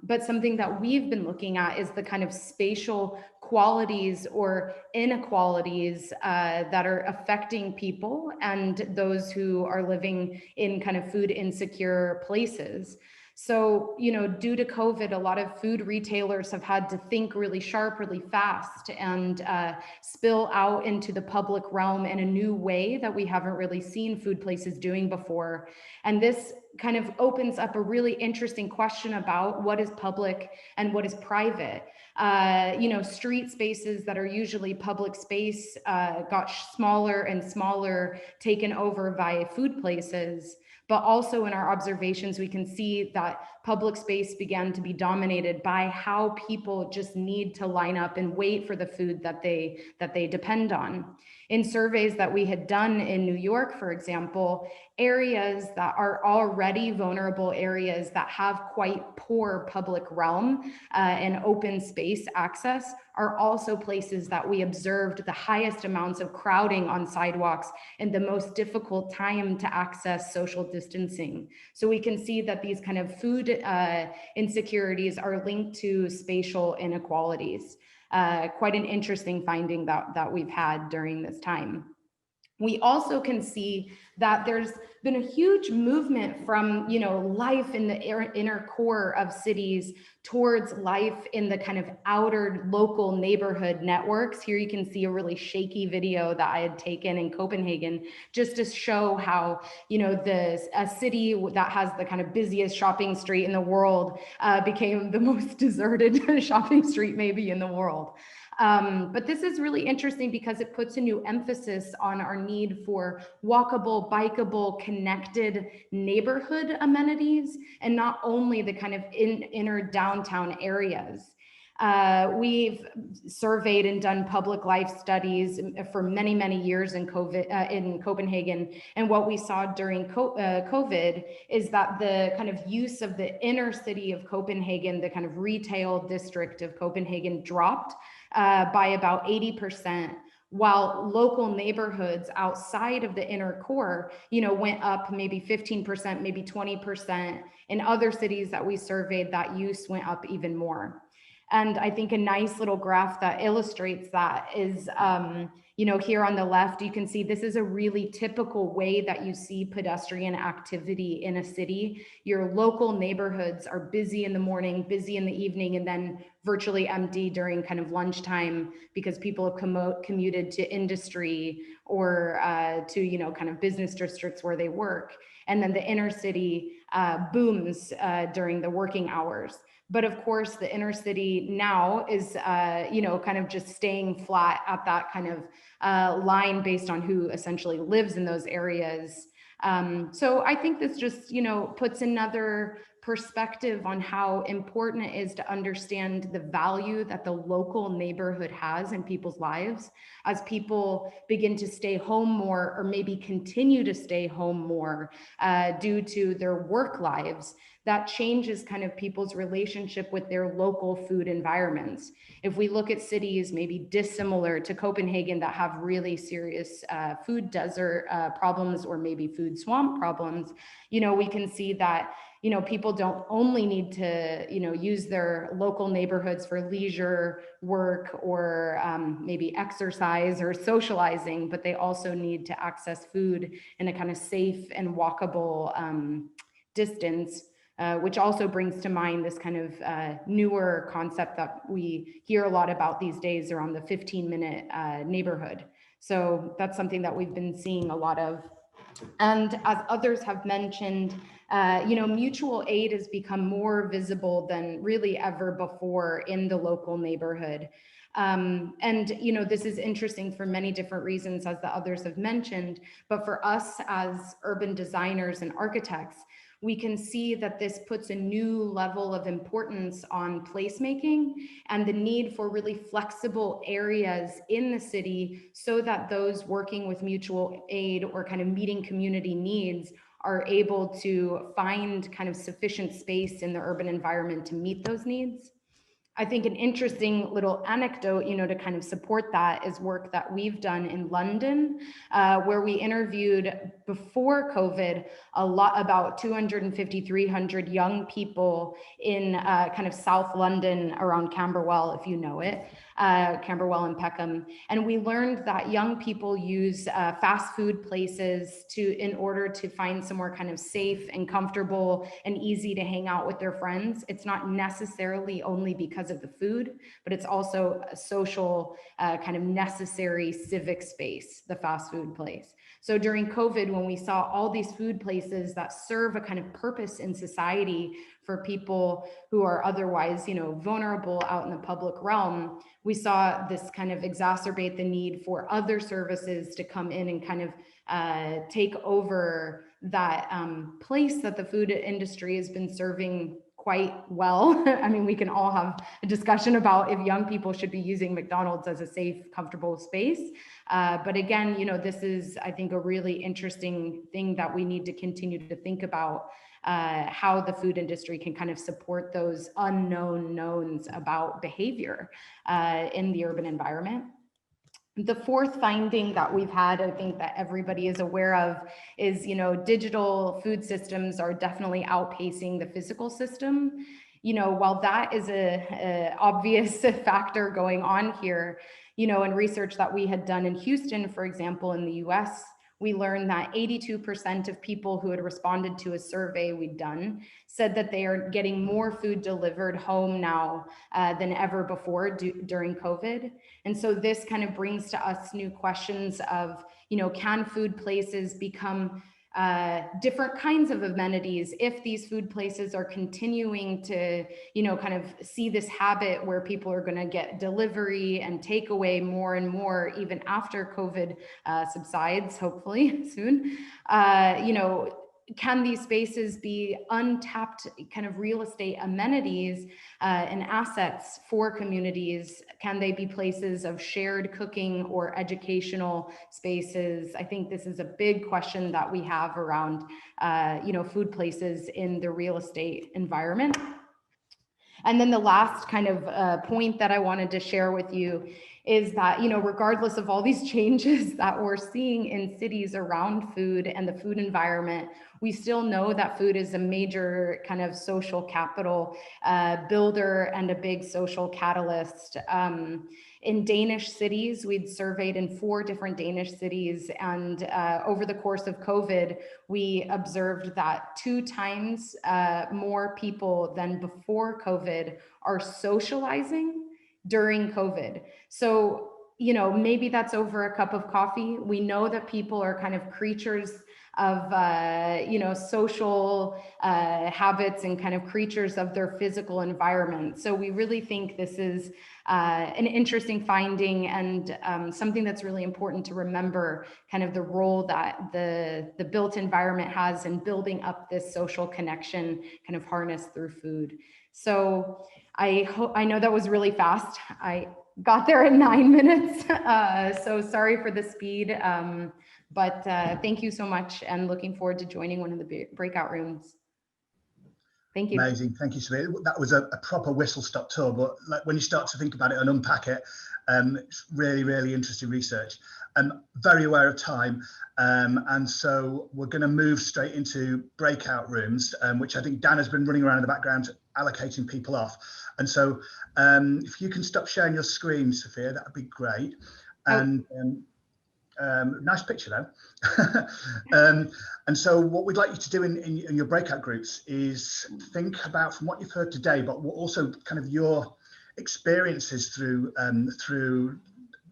Speaker 7: But something that we've been looking at is the kind of spatial qualities or inequalities that are affecting people and those who are living in kind of food insecure places. So, due to COVID, a lot of food retailers have had to think really sharp, really fast, and spill out into the public realm in a new way that we haven't really seen food places doing before. And this kind of opens up a really interesting question about what is public and what is private. Street spaces that are usually public space got smaller and smaller, taken over by food places. But also in our observations, we can see that public space began to be dominated by how people just need to line up and wait for the food that they depend on. In surveys that we had done in New York, for example, areas that are already vulnerable areas that have quite poor public realm and open space access are also places that we observed the highest amounts of crowding on sidewalks and the most difficult time to access social distancing. So we can see that these kind of food insecurities are linked to spatial inequalities. Quite an interesting finding that we've had during this time. We also can see that there's been a huge movement from, life in the inner core of cities towards life in the kind of outer local neighborhood networks. Here you can see a really shaky video that I had taken in Copenhagen, just to show how, a city that has the kind of busiest shopping street in the world became the most deserted shopping street maybe in the world. But this is really interesting because it puts a new emphasis on our need for walkable, bikeable, connected neighborhood amenities, and not only the kind of inner downtown areas. We've surveyed and done public life studies for many, many years in Copenhagen. And what we saw during COVID is that the kind of use of the inner city of Copenhagen, the kind of retail district of Copenhagen, dropped by about 80%, while local neighborhoods outside of the inner core, went up maybe 15%, maybe 20%. In other cities that we surveyed, that use went up even more. And I think a nice little graph that illustrates that is, here on the left, you can see this is a really typical way that you see pedestrian activity in a city. Your local neighborhoods are busy in the morning, busy in the evening, and then virtually empty during kind of lunchtime because people have commuted to industry or to, kind of business districts where they work. And then the inner city booms during the working hours. But of course, the inner city now is, kind of just staying flat at that kind of line based on who essentially lives in those areas. So I think this just, puts another perspective on how important it is to understand the value that the local neighborhood has in people's lives as people begin to stay home more or maybe continue to stay home more due to their work lives. That changes kind of people's relationship with their local food environments. If we look at cities maybe dissimilar to Copenhagen that have really serious food desert problems or maybe food swamp problems, we can see that people don't only need to, use their local neighborhoods for leisure, work, or maybe exercise or socializing, but they also need to access food in a kind of safe and walkable distance. Which also brings to mind this kind of newer concept that we hear a lot about these days around the 15-minute neighborhood. So that's something that we've been seeing a lot of. And as others have mentioned, mutual aid has become more visible than really ever before in the local neighborhood. And, this is interesting for many different reasons, as the others have mentioned, but for us as urban designers and architects, we can see that this puts a new level of importance on placemaking and the need for really flexible areas in the city so that those working with mutual aid or kind of meeting community needs are able to find kind of sufficient space in the urban environment to meet those needs. I think an interesting little anecdote, to kind of support that is work that we've done in London, where we interviewed before COVID about 250, 300 young people in kind of South London around Camberwell, if you know it, Camberwell and Peckham. And we learned that young people use fast food places in order to find somewhere kind of safe and comfortable and easy to hang out with their friends. It's not necessarily only because of the food, but it's also a social kind of necessary civic space, the fast food place. So during COVID, when we saw all these food places that serve a kind of purpose in society for people who are otherwise, vulnerable out in the public realm, we saw this kind of exacerbate the need for other services to come in and kind of take over that place that the food industry has been serving quite well. I mean, we can all have a discussion about if young people should be using McDonald's as a safe, comfortable space. But again, this is, I think, a really interesting thing that we need to continue to think about how the food industry can kind of support those unknown knowns about behavior in the urban environment. The fourth finding that we've had, I think that everybody is aware of, is, digital food systems are definitely outpacing the physical system. While that is a obvious factor going on here, in research that we had done in Houston, for example, in the US, we learned that 82% of people who had responded to a survey we'd done said that they are getting more food delivered home now than ever before during COVID. And so this kind of brings to us new questions of, can food places become different kinds of amenities if these food places are continuing to, kind of see this habit where people are going to get delivery and takeaway more and more, even after COVID subsides, hopefully soon. Can these spaces be untapped kind of real estate amenities and assets for communities? Can they be places of shared cooking or educational spaces? I think this is a big question that we have around, food places in the real estate environment. And then the last kind of point that I wanted to share with you is that, you know, regardless of all these changes that we're seeing in cities around food and the food environment, we still know that food is a major kind of social capital builder and a big social catalyst. In Danish cities, we'd surveyed in 4 different Danish cities, and over the course of COVID, we observed that 2 times more people than before COVID are socializing during COVID. So, you know, maybe that's over a cup of coffee. We know that people are kind of creatures of, you know, social habits and kind of creatures of their physical environment. So we really think this is an interesting finding and something that's really important to remember, kind of the role that the built environment has in building up this social connection kind of harnessed through food. So I know that was really fast. I got there in 9 minutes. So sorry for the speed, but thank you so much, and looking forward to joining one of the breakout rooms. Thank you.
Speaker 2: Amazing, thank you, Sophia. That was a proper whistle-stop tour, but like when you start to think about it and unpack it, it's really, really interesting research. I'm very aware of time, and so we're going to move straight into breakout rooms, which I think Dan has been running around in the background allocating people off. And so if you can stop sharing your screen, Sophia, that would be great. And nice picture though. And so what we'd like you to do in your breakout groups is think about, from what you've heard today, but also kind of your experiences through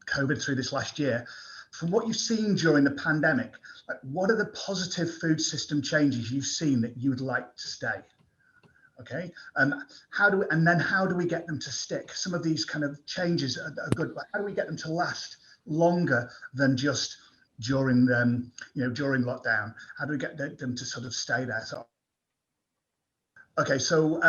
Speaker 2: COVID, through this last year, from what you've seen during the pandemic. Like, what are the positive food system changes you've seen that you would like to stay? Okay, how do we get them to stick? Some of these kind of changes are good, but how do we get them to last longer than just during during lockdown? How do we get them to sort of stay there? So, okay, so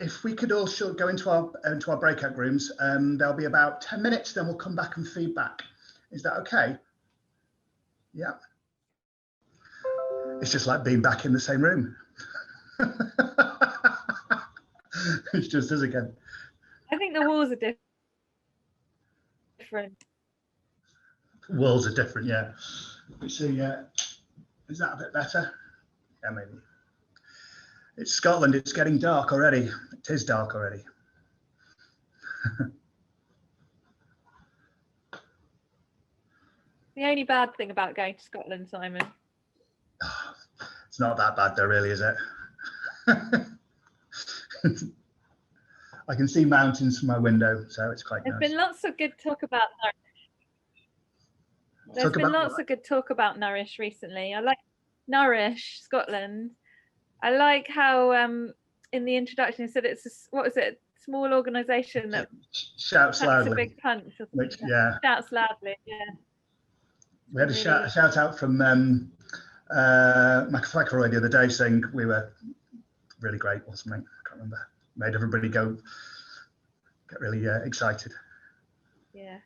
Speaker 2: if we could all go into our breakout rooms, there'll be about 10 minutes, then we'll come back and feedback. Is that okay? Yeah. It's just like being back in the same room. It's just us again.
Speaker 8: I think the walls are different.
Speaker 2: Walls are different, yeah. We see, is that a bit better? Yeah, maybe. It's Scotland, it's getting dark already. It is dark already.
Speaker 8: The only bad thing about going to Scotland, Simon.
Speaker 2: It's not that bad though, really, is it? I can see mountains from my window, so it's quite nice.
Speaker 8: There's been lots of good talk about Nourish. There's been lots of good talk about Nourish recently. I like Nourish Scotland. I like how in the introduction it said it's a, what was it? Small organisation that
Speaker 2: shouts loudly.
Speaker 8: A big punch.
Speaker 2: Which, yeah.
Speaker 8: Shouts loudly. Yeah.
Speaker 2: We had a shout out from McFlackroy the other day saying we were really great or something. I can't remember. Made everybody get really excited.
Speaker 8: Yeah.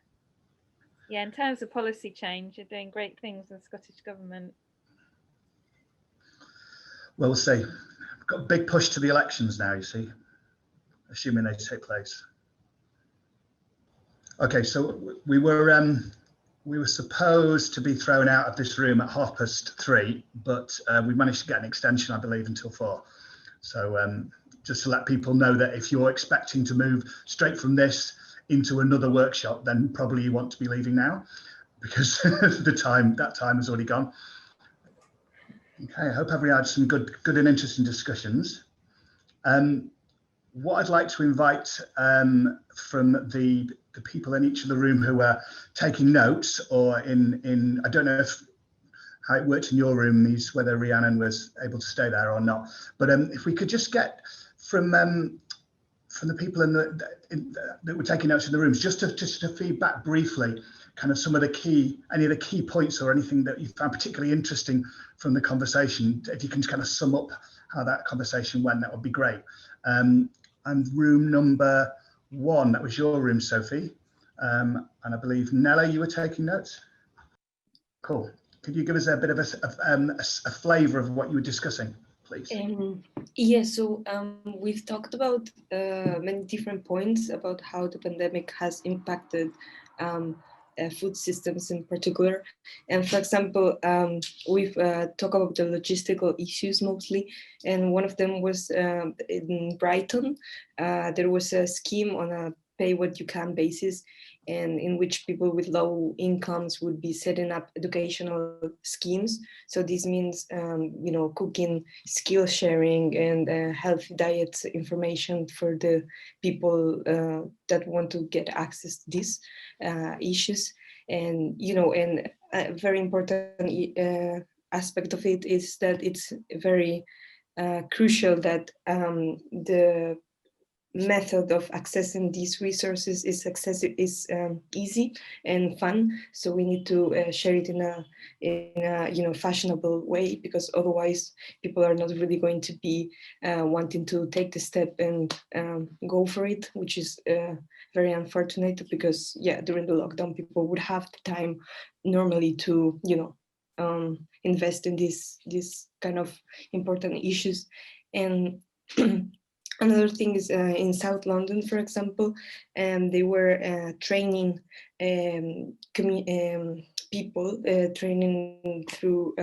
Speaker 8: Yeah, in terms of policy change, you're doing great things in the Scottish Government.
Speaker 2: Well, we'll see. We've got a big push to the elections now, you see, assuming they take place. Okay, so we were supposed to be thrown out of this room at 3:30, but we managed to get an extension, I believe, until 4. So just to let people know that if you're expecting to move straight from this into another workshop, then probably you want to be leaving now, because that time has already gone. Okay, I hope everyone had some good and interesting discussions. What I'd like to invite from the people in each of the room who are taking notes, or in I don't know how it worked in your room, Mies, whether Rhiannon was able to stay there or not, but if we could just get from the people that were taking notes in the rooms, just to feedback briefly, kind of some of any of the key points or anything that you found particularly interesting from the conversation. If you can kind of sum up how that conversation went, that would be great. And room number 1, that was your room, Sophie. And I believe, Nella, you were taking notes? Cool. Could you give us a bit of a flavour of what you were discussing, please?
Speaker 9: Yeah, so we've talked about many different points about how the pandemic has impacted food systems in particular. And for example, we've talked about the logistical issues mostly, and one of them was in Brighton. There was a scheme on a pay what you can basis, and in which people with low incomes would be setting up educational schemes. So this means, cooking, skill sharing, and healthy diet information for the people that want to get access to these issues. And and a very important aspect of it is that it's very crucial that the method of accessing these resources is easy and fun. So we need to share it in a fashionable way, because otherwise people are not really going to be wanting to take the step and go for it, which is very unfortunate, because during the lockdown people would have the time normally to invest in these kind of important issues. And another thing is in South London, for example, they were training people, training through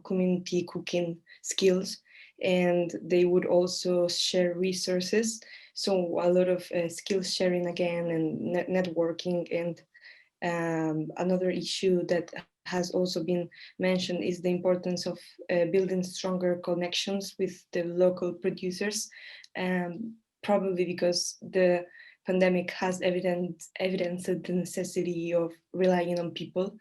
Speaker 9: community cooking skills, and they would also share resources. So a lot of skills sharing again, and networking. And another issue that has also been mentioned is the importance of building stronger connections with the local producers, probably because the pandemic has evidenced the necessity of relying on people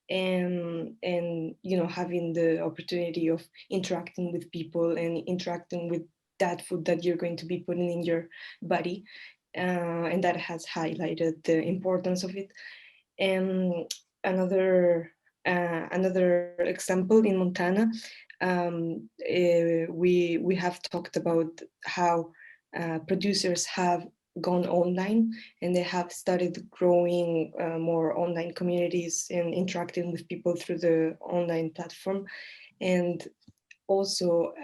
Speaker 9: and having the opportunity of interacting with people and interacting with that food that you're going to be putting in your body, and that has highlighted the importance of it. And another example in Montana, we have talked about how producers have gone online, and they have started growing more online communities and interacting with people through the online platform. And also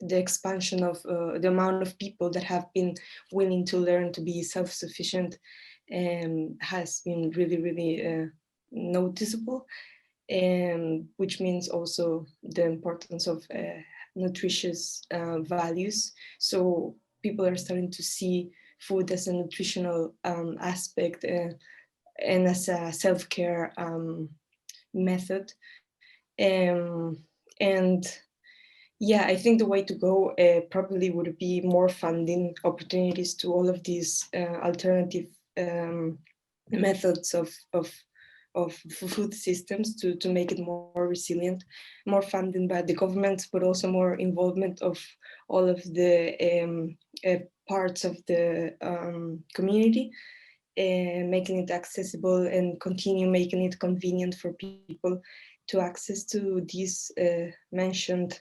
Speaker 9: the expansion of the amount of people that have been willing to learn to be self-sufficient has been really noticeable, which means also the importance of nutritious values. So people are starting to see food as a nutritional aspect and as a self-care method. And yeah, I think the way to go probably would be more funding opportunities to all of these alternative methods of food systems to make it more resilient, more funding by the government, but also more involvement of all of the parts of the community, making it accessible and continue making it convenient for people to access to these mentioned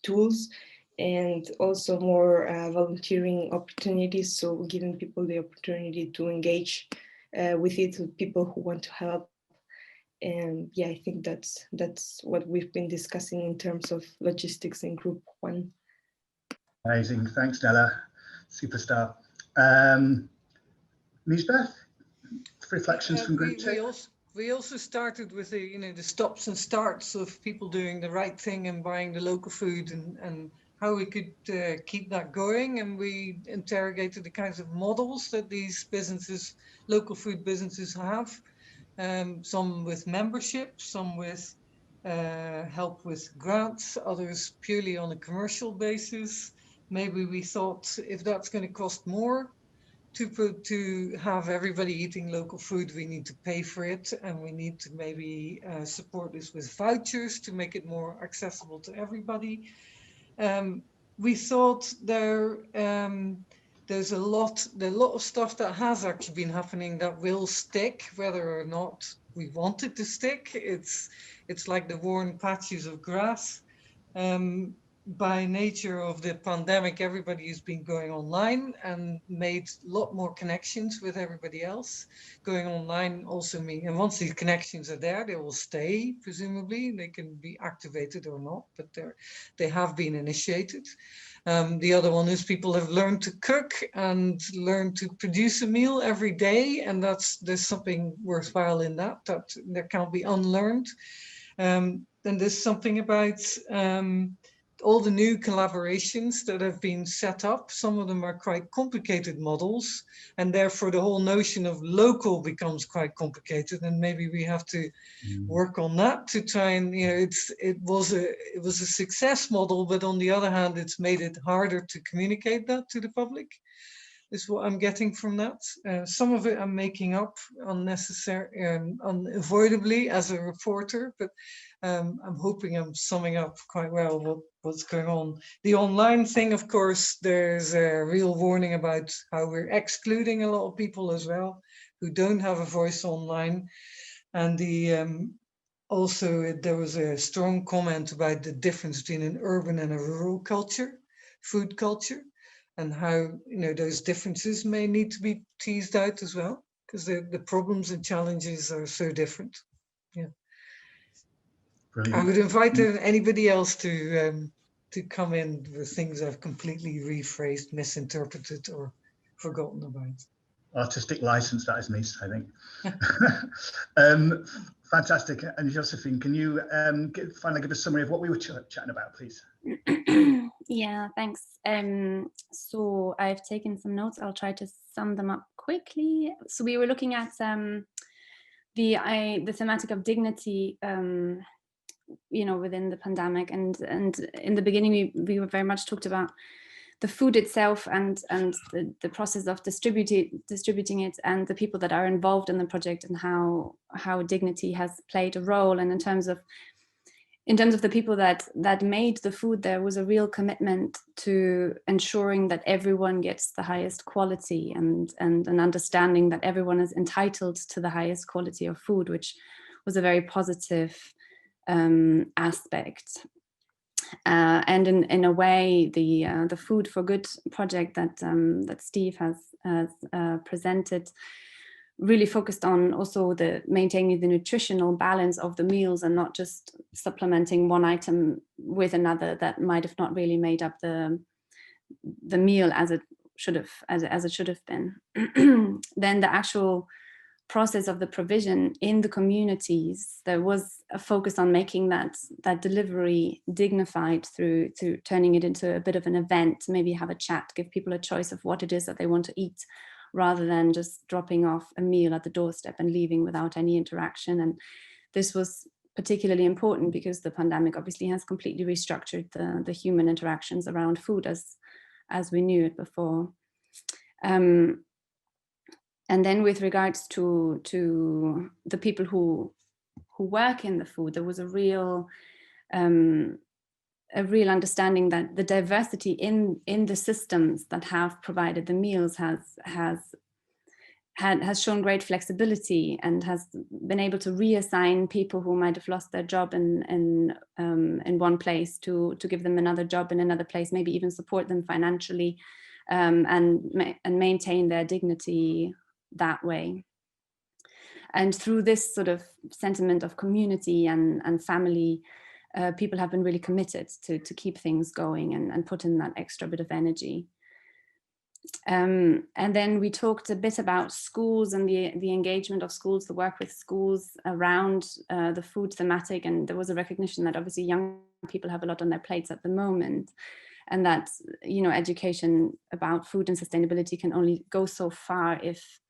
Speaker 9: tools, and also more volunteering opportunities. So giving people the opportunity to engage with it, with people who want to help. And yeah, I think that's what we've been discussing in terms of logistics in Group 1.
Speaker 2: Amazing, thanks Nella, superstar. Lisbeth, reflections from Group 2?
Speaker 10: We also started with the stops and starts of people doing the right thing and buying the local food, and how we could keep that going. And we interrogated the kinds of models that these businesses, local food businesses, have. Some with membership, some with help with grants, others purely on a commercial basis. Maybe we thought, if that's going to cost more to have everybody eating local food, we need to pay for it, and we need to maybe support this with vouchers to make it more accessible to everybody. We thought there's a lot of stuff that has actually been happening that will stick, whether or not we want it to stick. It's like the worn patches of grass. by nature of the pandemic, everybody has been going online and made a lot more connections with everybody else. Going online also means, and once these connections are there, they will stay, presumably. They can be activated or not, but they have been initiated. The other one is people have learned to cook and learned to produce a meal every day, and there's something worthwhile in that can't be unlearned. Then there's something about all the new collaborations that have been set up. Some of them are quite complicated models, and therefore the whole notion of local becomes quite complicated, and maybe we have to work on that to try and, it was a success model, but on the other hand, it's made it harder to communicate that to the public, is what I'm getting from that. Some of it I'm making up unnecessary and unavoidably as a reporter, but I'm hoping I'm summing up quite well what's going on. The online thing, of course, there's a real warning about how we're excluding a lot of people as well who don't have a voice online. And also there was a strong comment about the difference between an urban and a rural culture, food culture, and how those differences may need to be teased out as well, because the problems and challenges are so different. Yeah. Brilliant. I would invite anybody else to come in with things I've completely rephrased, misinterpreted, or forgotten about.
Speaker 2: Artistic license, that is nice, I think. Fantastic. And Josephine, can you finally give a summary of what we were chatting about, please?
Speaker 7: Yeah, thanks. So I've taken some notes. I'll try to sum them up quickly. So we were looking at the thematic of dignity, within the pandemic, and in the beginning we were very much talked about the food itself and the process of distributing it, and the people that are involved in the project, and how dignity has played a role. And in terms of the people that made the food, there was a real commitment to ensuring that everyone gets the highest quality, and an understanding that everyone is entitled to the highest quality of food, which was a very positive aspect. And in a way, the Food for Good project that Steve has presented really focused on also maintaining the nutritional balance of the meals, and not just supplementing one item with another that might have not really made up the meal as it should have been. Then the actual process of the provision in the communities, there was a focus on making that delivery dignified through turning it into a bit of an event, maybe have a chat, give people a choice of what it is that they want to eat, rather than just dropping off a meal at the doorstep and leaving without any interaction. And this was particularly important because the pandemic obviously has completely restructured the human interactions around food as we knew it before. And then with regards to the people who work in the food, there was a real understanding that the diversity in the systems that have provided the meals has shown great flexibility, and has been able to reassign people who might have lost their job in one place to give them another job in another place, maybe even support them financially, and maintain their dignity that way. And through this sort of sentiment of community and family, people have been really committed to keep things going and put in that extra bit of energy. And then we talked a bit about schools and the engagement of schools, the work with schools around the food thematic. And there was a recognition that obviously young people have a lot on their plates at the moment, and that, education about food and sustainability can only go so far if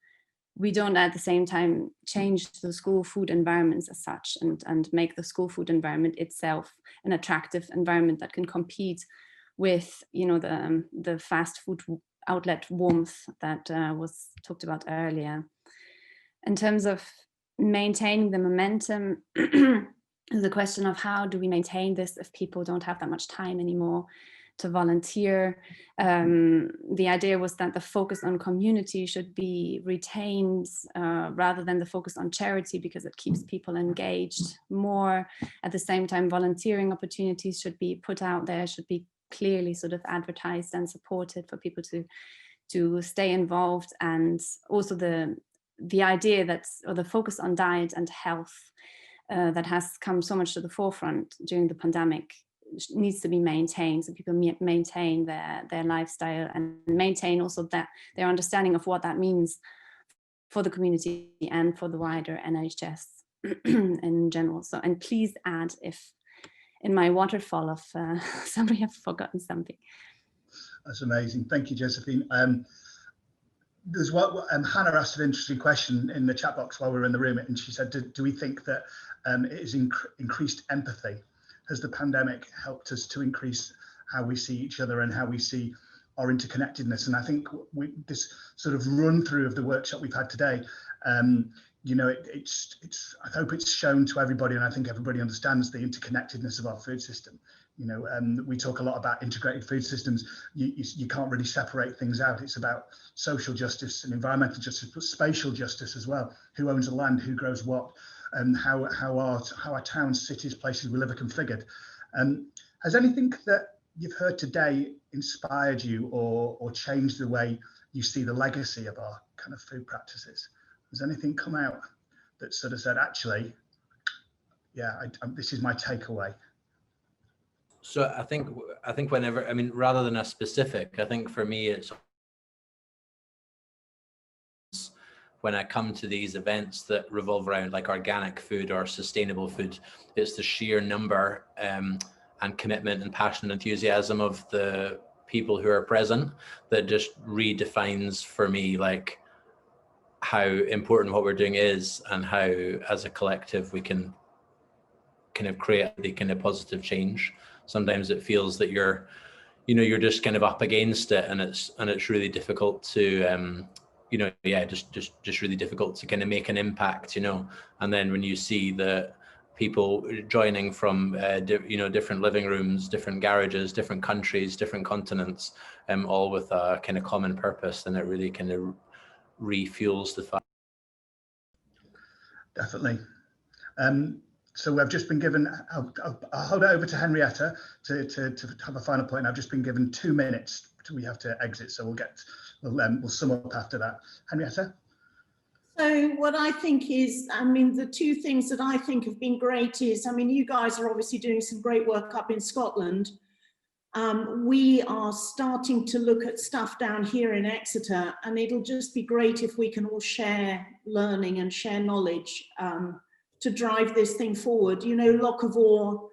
Speaker 7: we don't at the same time change the school food environments as such, and make the school food environment itself an attractive environment that can compete with, the fast food outlet warmth that was talked about earlier. In terms of maintaining the momentum, the question of how do we maintain this if people don't have that much time anymore to volunteer. The idea was that the focus on community should be retained rather than the focus on charity, because it keeps people engaged more. At the same time, volunteering opportunities should be put out there, should be clearly sort of advertised and supported for people to stay involved. And also the idea that, or the focus on diet and health that has come so much to the forefront during the pandemic needs to be maintained, so people maintain their lifestyle and maintain also that their understanding of what that means for the community and for the wider NHS in general. So, and please add if in my waterfall of somebody have forgotten something.
Speaker 2: That's amazing. Thank you, Josephine. There's what Hannah asked an interesting question in the chat box while we were in the room, and she said, do we think that it is increased empathy? Has the pandemic helped us to increase how we see each other and how we see our interconnectedness? And I think this sort of run through of the workshop we've had today, you know, I hope it's shown to everybody, and I think everybody understands the interconnectedness of our food system. You know, we talk a lot about integrated food systems. You can't really separate things out. It's about social justice and environmental justice, but spatial justice as well. Who owns the land? Who grows what? And how our towns, cities, places we live are configured. Has anything that you've heard today inspired you or changed the way you see the legacy of our kind of food practices? Has anything come out that sort of said, actually, yeah, this is my takeaway?
Speaker 6: So I think whenever, I mean, rather than a specific, I think for me, it's when I come to these events that revolve around like organic food or sustainable food, it's the sheer number and commitment and passion and enthusiasm of the people who are present that just redefines for me like how important what we're doing is, and how as a collective we can kind of create the kind of positive change. Sometimes it feels that you're just kind of up against it, and it's really difficult to just really difficult to kind of make an impact, you know. And then when you see the people joining from different living rooms, different garages, different countries, different continents, all with a kind of common purpose, then it really kind of refuels the fire.
Speaker 2: Definitely. So I've just been given, I'll hold it over to Henrietta to have a final point. I've just been given 2 minutes till we have to exit, so we'll sum up after that. Henrietta?
Speaker 11: So what I think is, I mean, the two things that I think have been great is, I mean, you guys are obviously doing some great work up in Scotland. We are starting to look at stuff down here in Exeter, and it'll just be great if we can all share learning and share knowledge to drive this thing forward. You know, Locavore,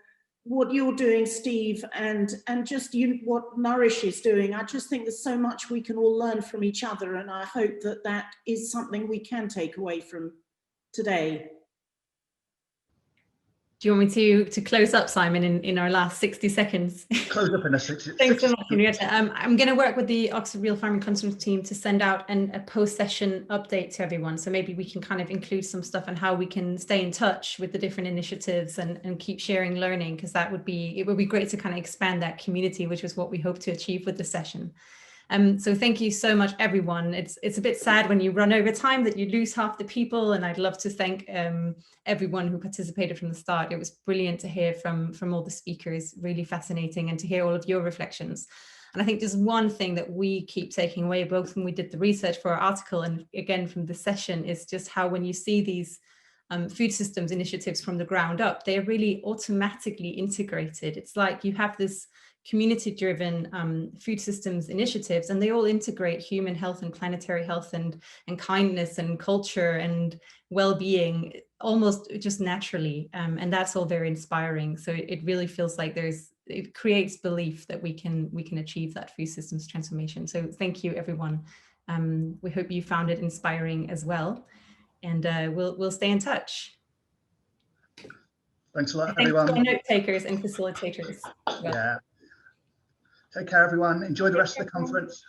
Speaker 11: what you're doing, Steve, and just what Nourish is doing. I just think there's so much we can all learn from each other, and I hope that that is something we can take away from today.
Speaker 1: Do you want me to close up, Simon, in our last 60 seconds?
Speaker 2: Close up in a 60
Speaker 1: Thanks so much, Henrietta. I'm going to work with the Oxford Real Farming Conference team to send out a post-session update to everyone. So maybe we can kind of include some stuff on how we can stay in touch with the different initiatives and keep sharing learning, because it would be great to kind of expand that community, which was what we hope to achieve with the session. So thank you so much, everyone. It's a bit sad when you run over time that you lose half the people, and I'd love to thank everyone who participated from the start. It was brilliant to hear from all the speakers, really fascinating, and to hear all of your reflections. And I think just one thing that we keep taking away, both when we did the research for our article and again from the session, is just how when you see these food systems initiatives from the ground up, they are really automatically integrated. It's like you have this community-driven food systems initiatives, and they all integrate human health and planetary health and kindness and culture and well-being almost just naturally, and that's all very inspiring. So it really feels like it creates belief that we can achieve that food systems transformation. So thank you, everyone. We hope you found it inspiring as well, and we'll stay in touch.
Speaker 2: Thanks a lot, everyone.
Speaker 1: Thanks to our note takers and facilitators.
Speaker 2: Yeah. Take care, everyone. Enjoy the rest of the conference.